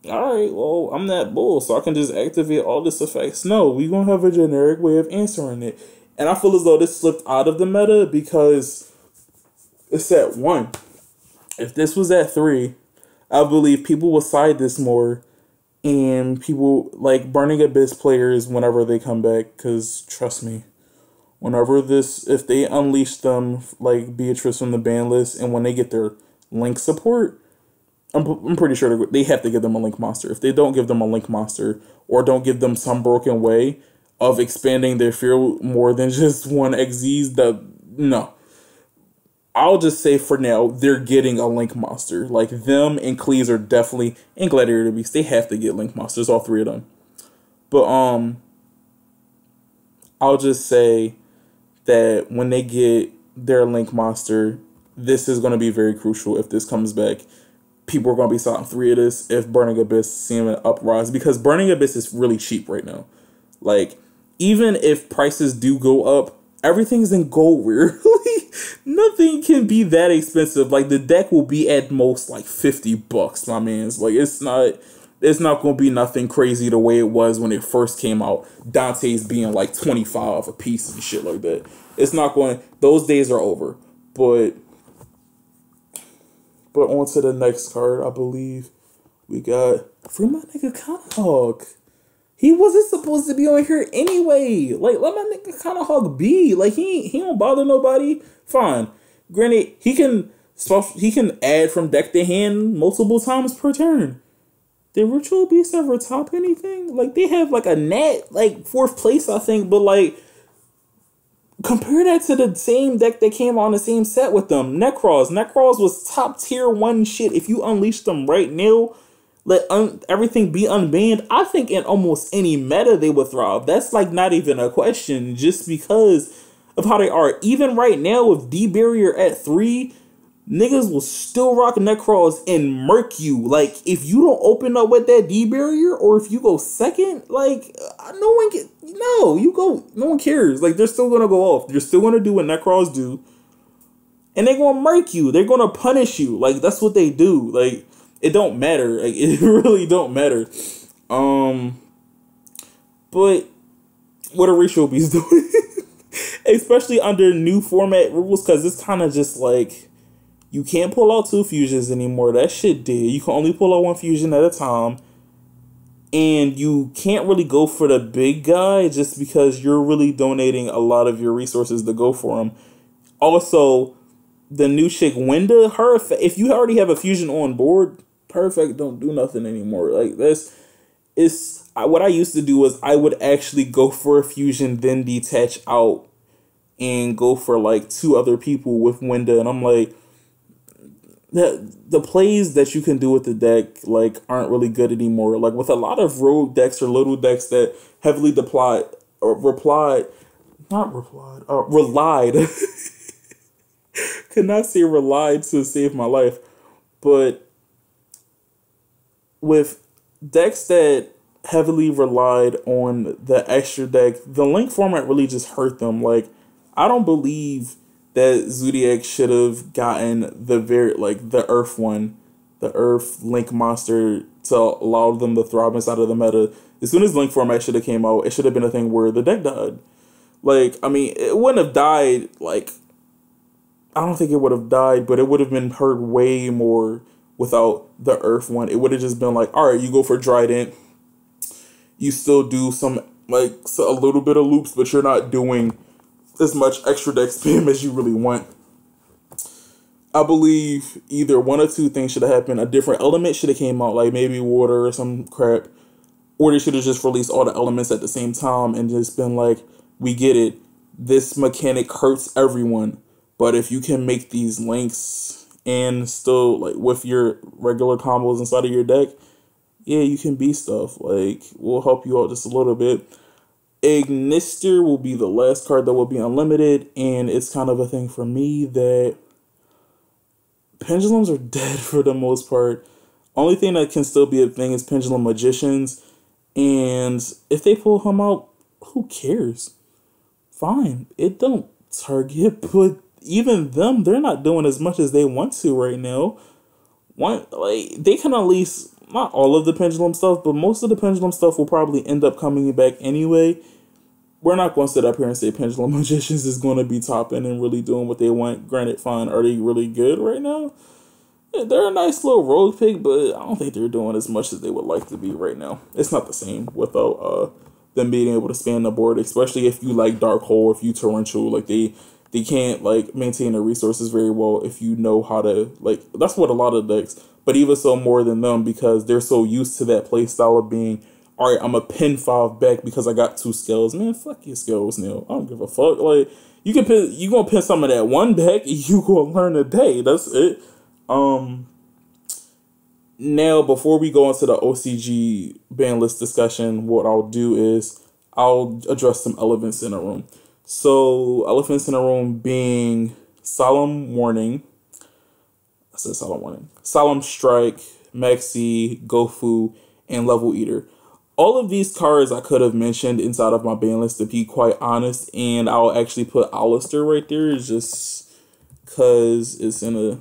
alright, well, I'm that bull, so I can just activate all this effects. No, we're going to have a generic way of answering it. And I feel as though this slipped out of the meta because it's at 1. If this was at 3, I believe people will side this more, and people, like, Burning Abyss players, whenever they come back, because, trust me, Whenever if they unleash them like Beatrice from the ban list, and when they get their link support, I'm pretty sure they have to give them a link monster. If they don't give them a link monster, or don't give them some broken way of expanding their field more than just one XZs, no. I'll just say for now, they're getting a link monster. Like, them and Cleese are definitely, and Gladiator Beast, they have to get link monsters, all three of them. But, I'll just say that when they get their link monster, this is going to be very crucial if this comes back. People are going to be selling 3 of this if Burning Abyss seeing an uprise, because Burning Abyss is really cheap right now. Like, even if prices do go up, everything's in gold rare. Nothing can be that expensive. Like, the deck will be at most like $50, my mans. Like, it's not going to be nothing crazy the way it was when it first came out. Dante's being like 25 a piece and shit like that. It's not going, those days are over. But on to the next card, I believe we got Free My Nigga Kanahog. He wasn't supposed to be on here anyway. Like, let my nigga Kanahog be. Like, he don't bother nobody. Fine. Granted, he can add from deck to hand multiple times per turn. Did Ritual Beast ever top anything? Like, they have like a net, like 4th place, I think, but like, compare that to the same deck that came on the same set with them. Necros. Necros was top tier 1 shit. If you unleash them right now, let everything be unbanned, I think in almost any meta they would thrive. That's like not even a question, just because of how they are. Even right now with D-Barrier at 3, niggas will still rock Necros and murk you. Like, if you don't open up with that D-Barrier, or if you go second, like, no one cares. Like, they're still gonna go off. They're still gonna do what Necros do, and they're gonna murk you. They're gonna punish you. Like, that's what they do. Like, it don't matter. Like, it really don't matter. But what are Ritual Beasts doing? Especially under new format rules, because it's kind of just like, you can't pull out 2 fusions anymore. That shit dead. You can only pull out 1 fusion at a time. And you can't really go for the big guy just because you're really donating a lot of your resources to go for him. Also, the new chick, Wenda, if you already have a fusion on board, perfect, don't do nothing anymore. Like, what I used to do was I would actually go for a fusion, then detach out and go for like 2 other people with Wenda. And I'm like, the plays that you can do with the deck like aren't really good anymore. Like, with a lot of rogue decks or little decks that heavily relied could not say relied to save my life, but with decks that heavily relied on the extra deck, the link format really just hurt them. Like, I don't believe that Zodiac should have gotten the Earth one, the Earth Link monster, to allow them to thrive inside of the meta. As soon as Link format should have came out, it should have been a thing where the deck died. Like, I mean, it wouldn't have died, like, I don't think it would have died, but it would have been hurt way more without the Earth one. It would have just been like, alright, you go for Trident, you still do some, like, a little bit of loops, but you're not doing as much extra deck spam as you really want. I believe either 1 or 2 things should have happened. A different element should have came out, like maybe water or some crap. Or they should have just released all the elements at the same time and just been like, we get it. This mechanic hurts everyone. But if you can make these links and still, like, with your regular combos inside of your deck, yeah, you can be stuff. Like, we'll help you out just a little bit. Ignister will be the last card that will be unlimited, and it's kind of a thing for me that pendulums are dead for the most part. Only thing that can still be a thing is Pendulum Magicians, and if they pull him out, who cares? Fine, it don't target, but even them, they're not doing as much as they want to right now. They can at least, not all of the pendulum stuff, but most of the pendulum stuff will probably end up coming back anyway. We're not going to sit up here and say Pendulum Magicians is going to be topping and really doing what they want. Granted, fine, are they really good right now? Yeah, they're a nice little rogue pick, but I don't think they're doing as much as they would like to be right now. It's not the same without them being able to span the board, especially if you like Dark Hole, if you Torrential, like they can't like maintain their resources very well if you know how to, like, that's what a lot of decks, but even so more than them, because they're so used to that play style of being, all right, I'm a pin 5 back because I got 2 skills. Man, fuck your skills, Neil. I don't give a fuck. Like, you gonna pin some of that one back, you gonna learn a day. That's it. Now, before we go into the OCG ban list discussion, what I'll do is I'll address some elephants in the room. So, elephants in the room being Solemn Warning. I said Solemn Warning. Solemn Strike, Maxi, Gofu, and Level Eater. All of these cards I could have mentioned inside of my ban list, to be quite honest, and I'll actually put Alistair right there just because it's in a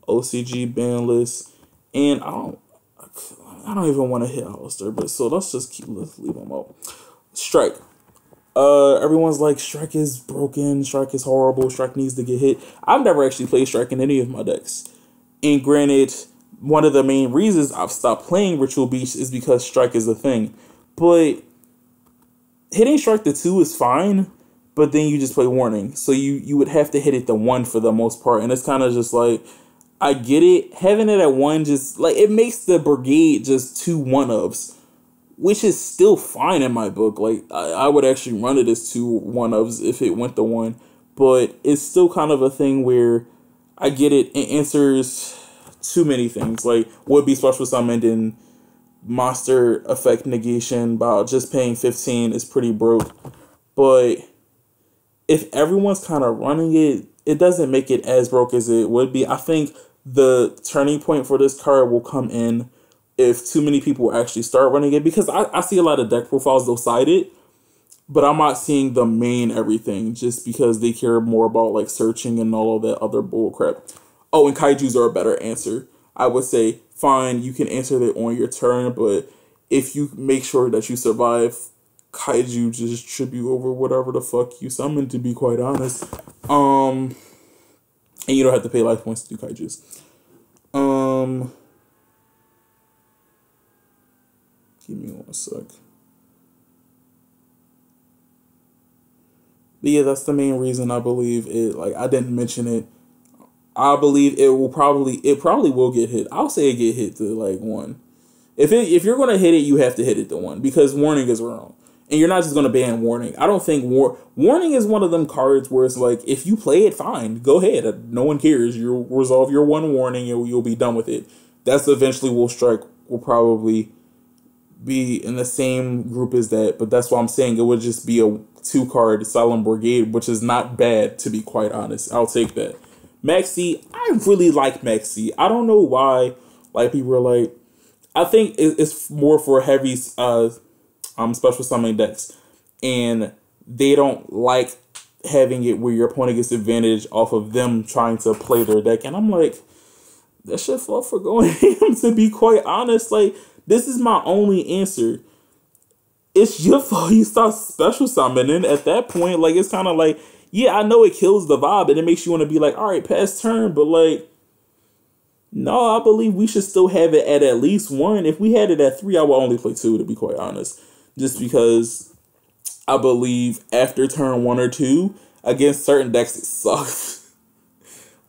OCG ban list. And I don't even want to hit Alistair, but so let's leave him out. Strike. Everyone's like, Strike is broken, Strike is horrible, Strike needs to get hit. I've never actually played Strike in any of my decks. And granted, one of the main reasons I've stopped playing Ritual Beach is because Strike is a thing. But hitting Strike the 2 is fine, but then you just play Warning. So you would have to hit it the 1 for the most part. And it's kind of just like, I get it. Having it at 1 just, like, it makes the Brigade just 2 1-ofs, which is still fine in my book. Like, I would actually run it as 2 1-ofs if it went to 1. But it's still kind of a thing where I get it. It answers too many things. Like, would be special summoned and monster effect negation by just paying 15 is pretty broke. But if everyone's kind of running it, it doesn't make it as broke as it would be. I think the turning point for this card will come in if too many people actually start running it, because I see a lot of deck profiles, they'll side it, but I'm not seeing the main everything just because they care more about like searching and all of that other bull crap. Oh, and kaijus are a better answer. I would say, fine, you can answer that on your turn, but if you make sure that you survive, kaiju just trip you over whatever the fuck you summon, to be quite honest. And you don't have to pay life points to do kaijus. Give me 1 sec. But yeah, that's the main reason I believe it. Like, I didn't mention it. I believe it probably will get hit. I'll say it get hit to like 1. If you're gonna hit it, you have to hit it to 1, because Warning is wrong. And you're not just going to ban Warning. I don't think Warning is one of them cards where it's like, if you play it, fine. Go ahead. No one cares. You'll resolve your 1 Warning and you'll be done with it. That's eventually will Strike will probably be in the same group as that. But that's why I'm saying it would just be a 2-card Silent Brigade, which is not bad, to be quite honest. I'll take that. Maxi, I really like Maxi. I don't know why like people are like, I think it's more for heavy special summoning decks, and they don't like having it where your opponent gets advantage off of them trying to play their deck. And I'm like, that shit fought for going ham, to be quite honest. Like, this is my only answer. It's your fault you start special summoning at that point. Like, it's kind of like, yeah, I know it kills the vibe and it makes you want to be like, all right, pass turn, but like, no, I believe we should still have it at least 1. If we had it at 3, I would only play 2, to be quite honest. Just because I believe after turn 1 or 2, against certain decks, it sucks.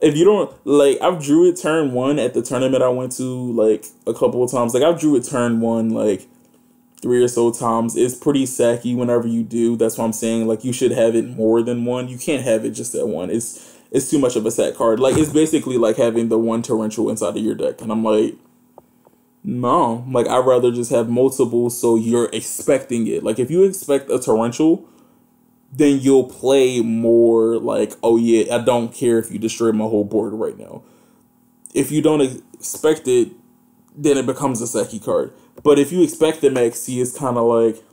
If you don't, like, I've drew it turn 1 at the tournament I went to, like, a couple of times. Like, I've drew it turn 1, like, 3 or so times. It's pretty sacky whenever you do. That's what I'm saying. Like, you should have it more than 1. You can't have it just at 1. It's too much of a sack card. Like, it's basically like having the 1 torrential inside of your deck. And I'm like, no. Like, I'd rather just have multiple so you're expecting it. Like, if you expect a torrential, then you'll play more like, oh yeah, I don't care if you destroy my whole board right now. If you don't expect it, then it becomes a sacky card. But if you expect the Maxi, it's kind of like,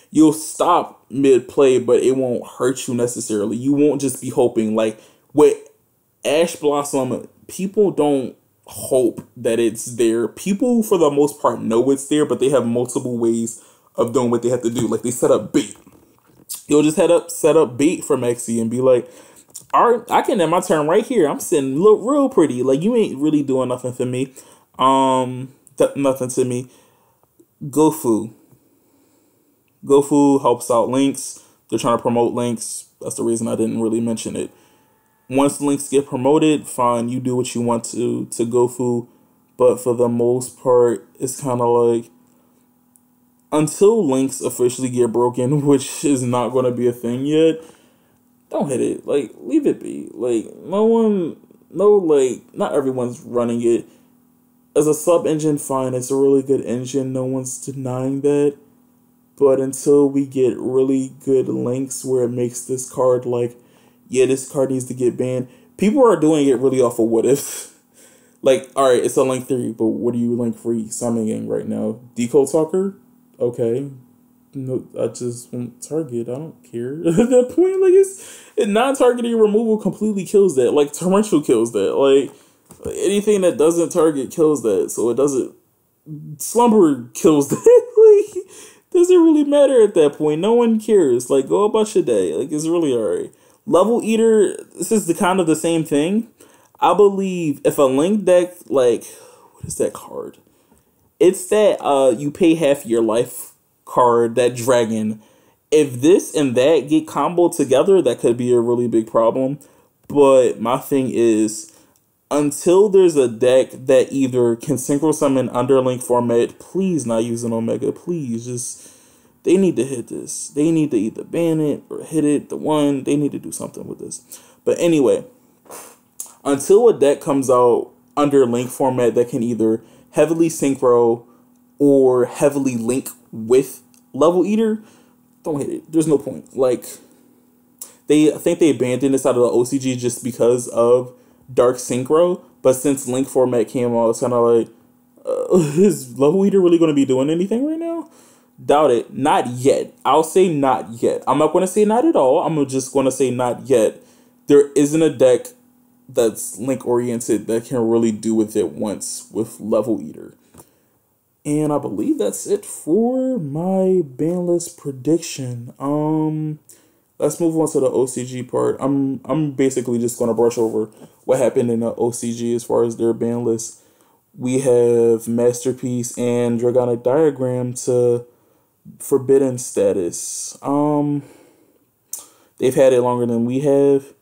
you'll stop mid-play, but it won't hurt you necessarily. You won't just be hoping. Like, with Ash Blossom, people don't hope that it's there. People, for the most part, know it's there, but they have multiple ways of doing what they have to do. Like, they set up bait. You'll just set up bait for Maxi and be like, all right, I can end my turn right here. I'm sitting look real pretty. Like, you ain't really doing nothing for me. Nothing to me. Gofu. GoFu helps out links. They're trying to promote links. That's the reason I didn't really mention it. Once links get promoted, fine, you do what you want to GoFu. But for the most part, it's kind of like, until links officially get broken, which is not going to be a thing yet, don't hit it. Like, leave it be. Like, not everyone's running it. As a sub engine, fine, it's a really good engine. No one's denying that. But until we get really good links where it makes this card like, yeah, this card needs to get banned, people are doing it really off of what if. Like, alright, it's a link 3, but what are you link free summoning right now? Decode Talker? Okay. No, I just want target. I don't care. At that point, like, it's non-targeting removal completely kills that. Like, Torrential kills that. Like, anything that doesn't target kills that. So it doesn't. Slumber kills that. Like, doesn't really matter at that point. No one cares. Like, go about your day. Like, it's really alright. Level Eater, this is kind of the same thing. I believe if a link deck, like, what is that card? It's that you pay half your life card, that dragon. If this and that get comboed together, that could be a really big problem. But my thing is, until there's a deck that either can synchro summon under link format, please not use an Omega. Please, just, they need to hit this. They need to either ban it or hit it. They need to do something with this. But anyway, until a deck comes out under link format that can either heavily synchro or heavily link with Level Eater, don't hit it. There's no point. Like, I think they abandoned this out of the OCG just because of Dark Synchro, but since link format came out, it's kind of like, is Level Eater really going to be doing anything right now? Doubt it. Not yet. I'll say not yet. I'm not going to say not at all. I'm just going to say not yet. There isn't a deck that's link oriented that can really do with it once with Level Eater. And I believe that's it for my Banlist prediction. Let's move on to the OCG part. I'm basically just gonna brush over what happened in the OCG as far as their ban list. We have Masterpiece and Dragonic Diagram to Forbidden status. They've had it longer than we have,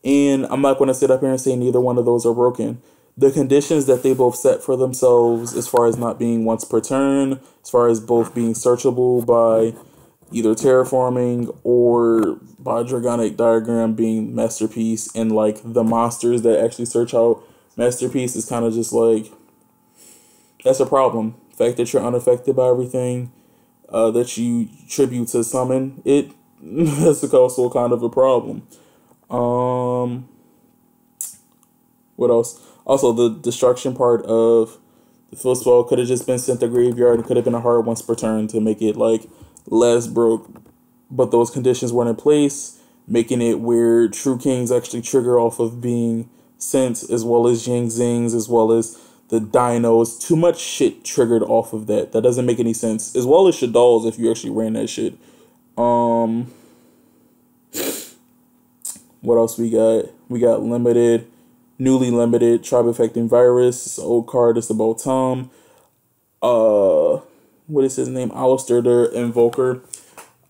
and I'm not gonna sit up here and say neither one of those are broken. The conditions that they both set for themselves, as far as not being once per turn, as far as both being searchable by either terraforming or by Dragonic Diagram being Masterpiece, and like the monsters that actually search out Masterpiece is kind of just like, that's a problem. The fact that you're unaffected by everything that you tribute to summon it, that's also kind of a problem. What else? Also, the destruction part of the field spell could have just been sent to graveyard. It could have been a hard once per turn to make it like less broke, but those conditions weren't in place, making it where True Kings actually trigger off of being sent, as well as Yang Zings, as well as the Dinos. Too much shit triggered off of that. That doesn't make any sense. As well as Shaddolls if you actually ran that shit. What else we got? We got limited, newly limited, Tribe Affecting Virus. It's an old card. It's about Tom. What is his name? Alistair the Invoker.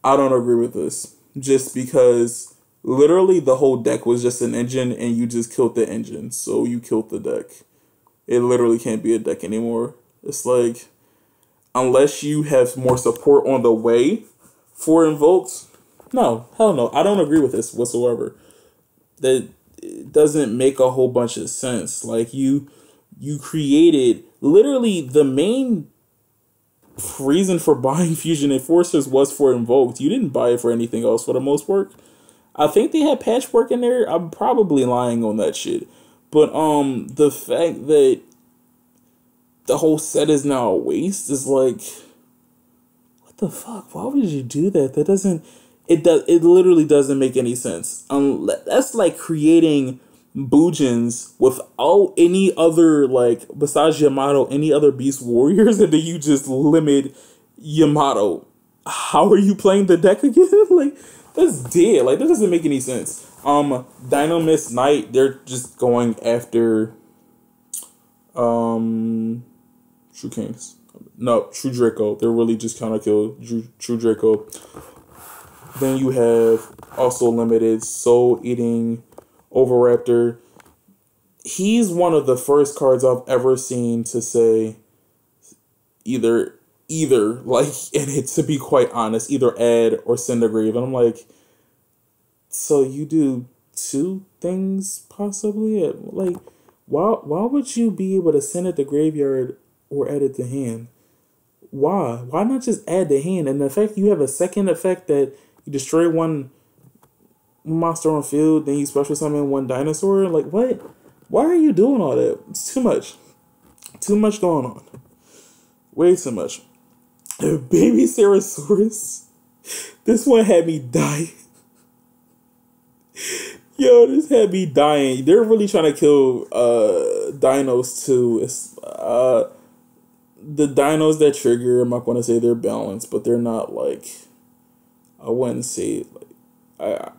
I don't agree with this. Just because literally the whole deck was just an engine and you just killed the engine. So you killed the deck. It literally can't be a deck anymore. It's like, unless you have more support on the way for invokes, no, hell no. I don't agree with this whatsoever. That it doesn't make a whole bunch of sense. Like, you created, literally the main reason for buying Fusion Enforcers was for invoked. You didn't buy it for anything else for the most part. I think they had patchwork in there. I'm probably lying on that shit. But the fact that the whole set is now a waste is like, what the fuck? Why would you do that? That doesn't, it literally doesn't make any sense. That's like creating Boojins without any other, like, besides Yamato, any other Beast Warriors, and then you just limit Yamato. How are you playing the deck again? Like, that's dead. Like, that doesn't make any sense. Dynamist Knight, they're just going after True Kings. No, True Draco. They're really just kind of kill True Draco. Then you have also limited Soul Eating Overraptor. He's one of the first cards I've ever seen to say either like, and it, to be quite honest, either add or send a grave. And I'm like, so you do two things possibly? Like, why would you be able to send it to graveyard or add it to hand? Why not just add the hand? And the fact you have a second effect that you destroy one monster on field, then you special summon one dinosaur. Like, what? Why are you doing all that? It's too much. Too much going on. Way too much. Baby Ceresaurus. This one had me dying. Yo, this had me dying. They're really trying to kill dinos too. It's the dinos that trigger, I'm not going to say they're balanced, but they're not like, I wouldn't say, like,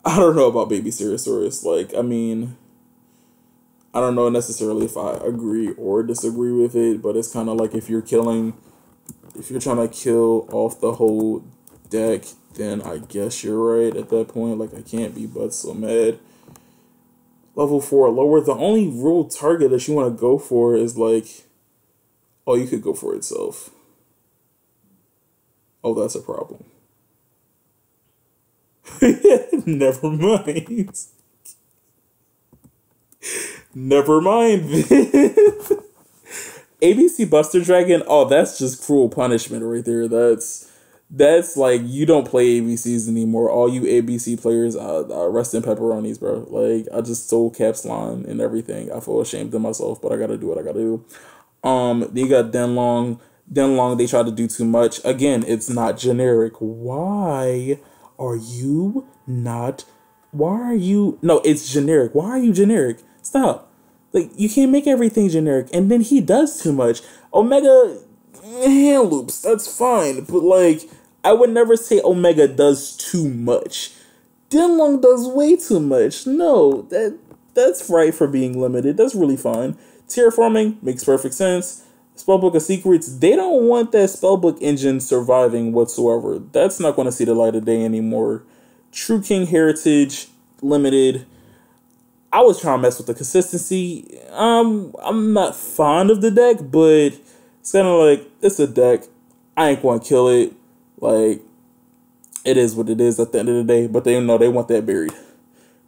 I don't know about Baby Ceresaurus. Like, I mean, I don't know necessarily if I agree or disagree with it, but it's kind of like if you're trying to kill off the whole deck, then I guess you're right at that point. Like, I can't be but so mad. Level 4 lower, the only real target that you want to go for is like, oh, you could go for itself. Oh, that's a problem. Never mind. Never mind. ABC Buster Dragon, oh, that's just cruel punishment right there. That's like, you don't play ABCs anymore. All you ABC players, rest in pepperonis, bro. Like, I just stole Caps Line and everything. I feel ashamed of myself, but I gotta do what I gotta do. Then you got Denlong. Denlong, they try to do too much. Again, it's not generic. Why are you not? No, it's generic. Why are you generic? Stop. Like, you can't make everything generic. And then he does too much. Omega hand loops, that's fine. But, like, I would never say Omega does too much. Denlong does way too much. No, that's right for being limited. That's really fine. Terraforming makes perfect sense. Spellbook of Secrets, they don't want that spellbook engine surviving whatsoever. That's not going to see the light of day anymore. True King Heritage, limited. I was trying to mess with the consistency. I'm not fond of the deck, but it's kind of like, it's a deck. I ain't going to kill it. Like, it is what it is at the end of the day, but they know they want that buried.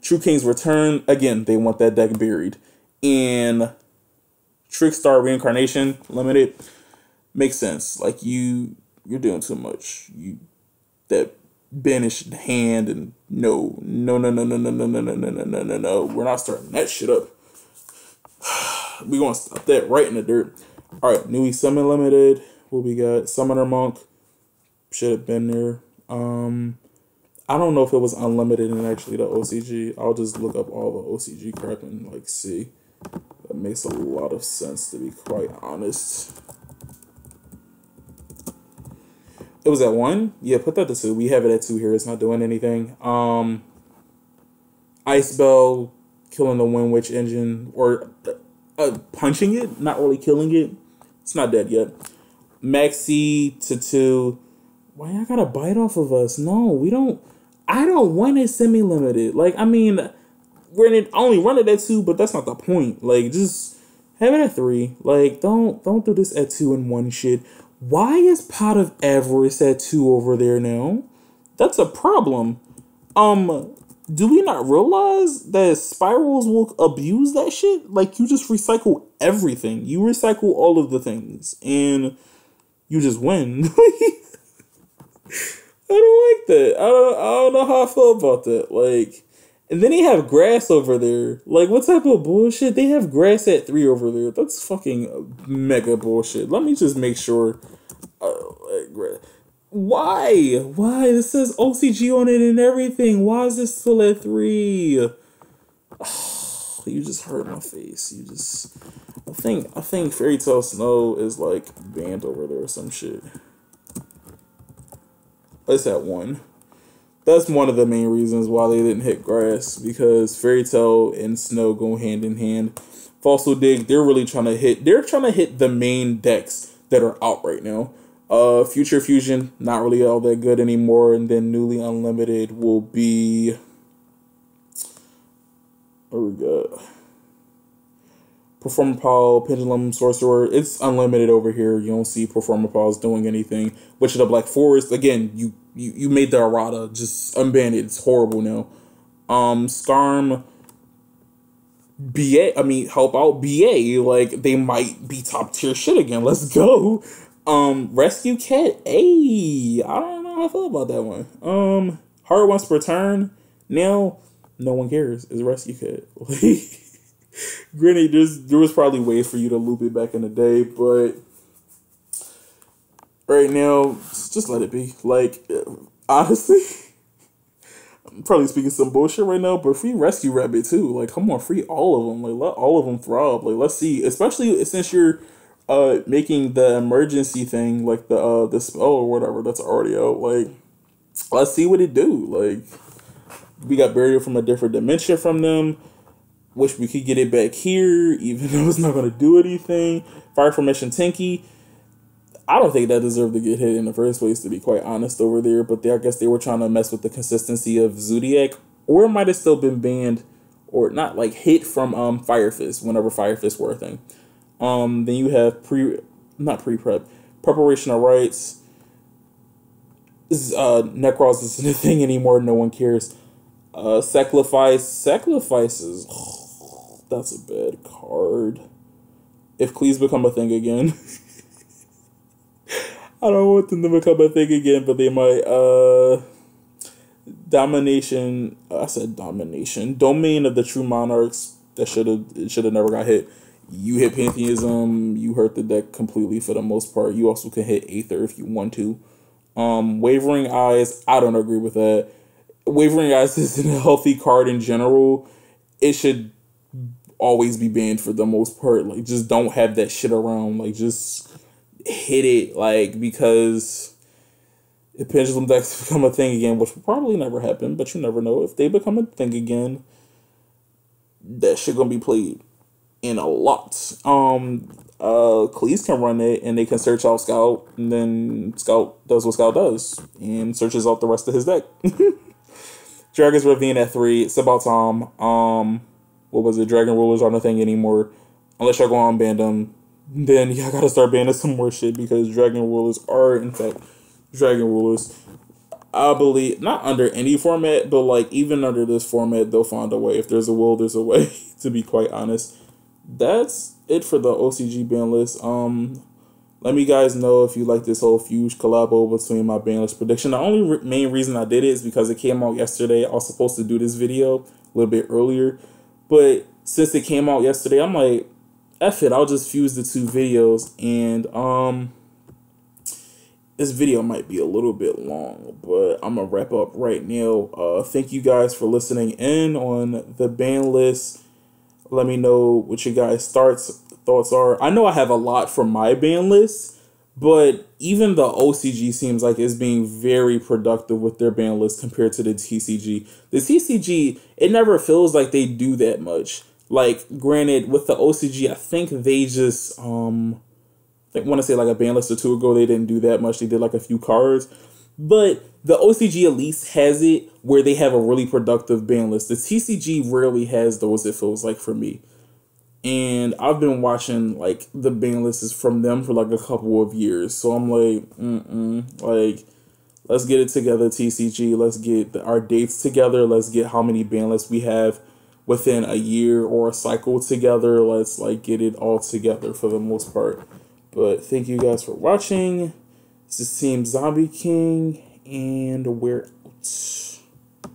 True King's Return, again, they want that deck buried. And Trickstar Reincarnation, limited, makes sense. Like, you're doing too much. That banished hand, and no, we're not starting that shit up. We're gonna stop that right in the dirt. All right, Nui Summon limited. What we got? Summoner Monk should have been there. I don't know if it was unlimited in actually the OCG. I'll just look up all the OCG crap and like see. That makes a lot of sense, to be quite honest. It was at 1? Yeah, put that to 2. We have it at 2 here. It's not doing anything. Ice Bell killing the Wind Witch engine, or punching it, not really killing it. It's not dead yet. Maxi to 2. Why y'all gotta bite off of us? No, we don't. I don't want it semi-limited. Like, I mean, we're in it, only run it at 2, but that's not the point. Like, just have it at 3. Like, don't do this at 2 and 1 shit. Why is Pot of Avarice at 2 over there now? That's a problem. Do we not realize that Spirals will abuse that shit? Like, you just recycle everything. You recycle all of the things, and you just win. I don't like that. I don't know how I feel about that. Like, and then they have grass over there. Like, what type of bullshit? They have grass at 3 over there. That's fucking mega bullshit. Let me just make sure. Why? Why? This says OCG on it and everything. Why is this still at 3? Oh, you just hurt my face. You just. I think Fairy Tale Snow is like banned over there or some shit. It's at 1. That's one of the main reasons why they didn't hit grass, because Fairy Tail and Snow go hand in hand. Fossil Dig, they're really trying to hit. They're trying to hit the main decks that are out right now. Future Fusion, not really all that good anymore, and then Newly Unlimited will be. What we got? Performer Pal, Pendulum, Sorcerer. It's unlimited over here. You don't see Performer Pals doing anything. Witch of the Black Forest. Again, you made the errata. Just unban it. It's horrible now. Skarm. BA. I mean, help out BA. Like, they might be top tier shit again. Let's go. Rescue Cat. Hey, I don't know how I feel about that one. Heart Wants to Return. Now, no one cares. It's Rescue Cat. Like, granted, there was probably ways for you to loop it back in the day, but right now, just let it be. Like, honestly, I'm probably speaking some bullshit right now, but free Rescue Rabbit too. Like, come on, free all of them. Like, let all of them throb. Like, let's see. Especially since you're making the emergency thing, like the spell or whatever that's already out. Like, let's see what it do. Like, we got Burial from a Different Dimension from them. Wish we could get it back here, even though it's not going to do anything. Fire Formation Tinky. I don't think that deserved to get hit in the first place, to be quite honest, over there. But I guess they were trying to mess with the consistency of Zodiac. Or it might have still been banned, or not, like, hit from Fire Fist, whenever Fire Fist were a thing. Then you have Preparation of Rites. Necros isn't a thing anymore. No one cares. Sacrifices. That's a bad card. If Cleaves become a thing again. I don't want them to become a thing again, but they might. Domination. I said domination. Domain of the True Monarchs. That should have never got hit. You hit Pantheism. You hurt the deck completely for the most part. You also can hit Aether if you want to. Wavering Eyes. I don't agree with that. Wavering Eyes isn't a healthy card in general. It should always be banned for the most part. Like, just don't have that shit around. Like, just hit it. Like, because if Pendulum decks become a thing again, which will probably never happen, but you never know. If they become a thing again, that shit gonna be played in a lot. Cleese can run it, and they can search out Scout, and then Scout does what Scout does, and searches out the rest of his deck. Dragon's Ravine at 3. It's about time. What was it? Dragon Rulers aren't a thing anymore. Unless y'all go on ban them. Then y'all gotta start banning some more shit, because Dragon Rulers are, in fact, Dragon Rulers. I believe, not under any format, but like even under this format, they'll find a way. If there's a will, there's a way, to be quite honest. That's it for the OCG ban list. Let me guys know if you like this whole Fuge collabo between my ban list prediction. The only main reason I did it is because it came out yesterday. I was supposed to do this video a little bit earlier, but since it came out yesterday, I'm like, F it, I'll just fuse the two videos. And this video might be a little bit long, but I'm gonna wrap up right now. Thank you guys for listening in on the ban list. Let me know what your guys' thoughts are. I know I have a lot from my ban list, but even the OCG seems like it's being very productive with their ban list compared to the TCG. The TCG, it never feels like they do that much. Like, granted, with the OCG, I think they just, I want to say like a ban list or two ago, they didn't do that much. They did like a few cards. But the OCG at least has it where they have a really productive ban list. The TCG rarely has those, it feels like, for me. And I've been watching like the ban lists from them for like a couple of years. So I'm like, like, let's get it together, TCG. Let's get our dates together. Let's get how many ban lists we have within a year or a cycle together. Let's like get it all together for the most part. But thank you guys for watching. This is Team Zombie King, and we're out.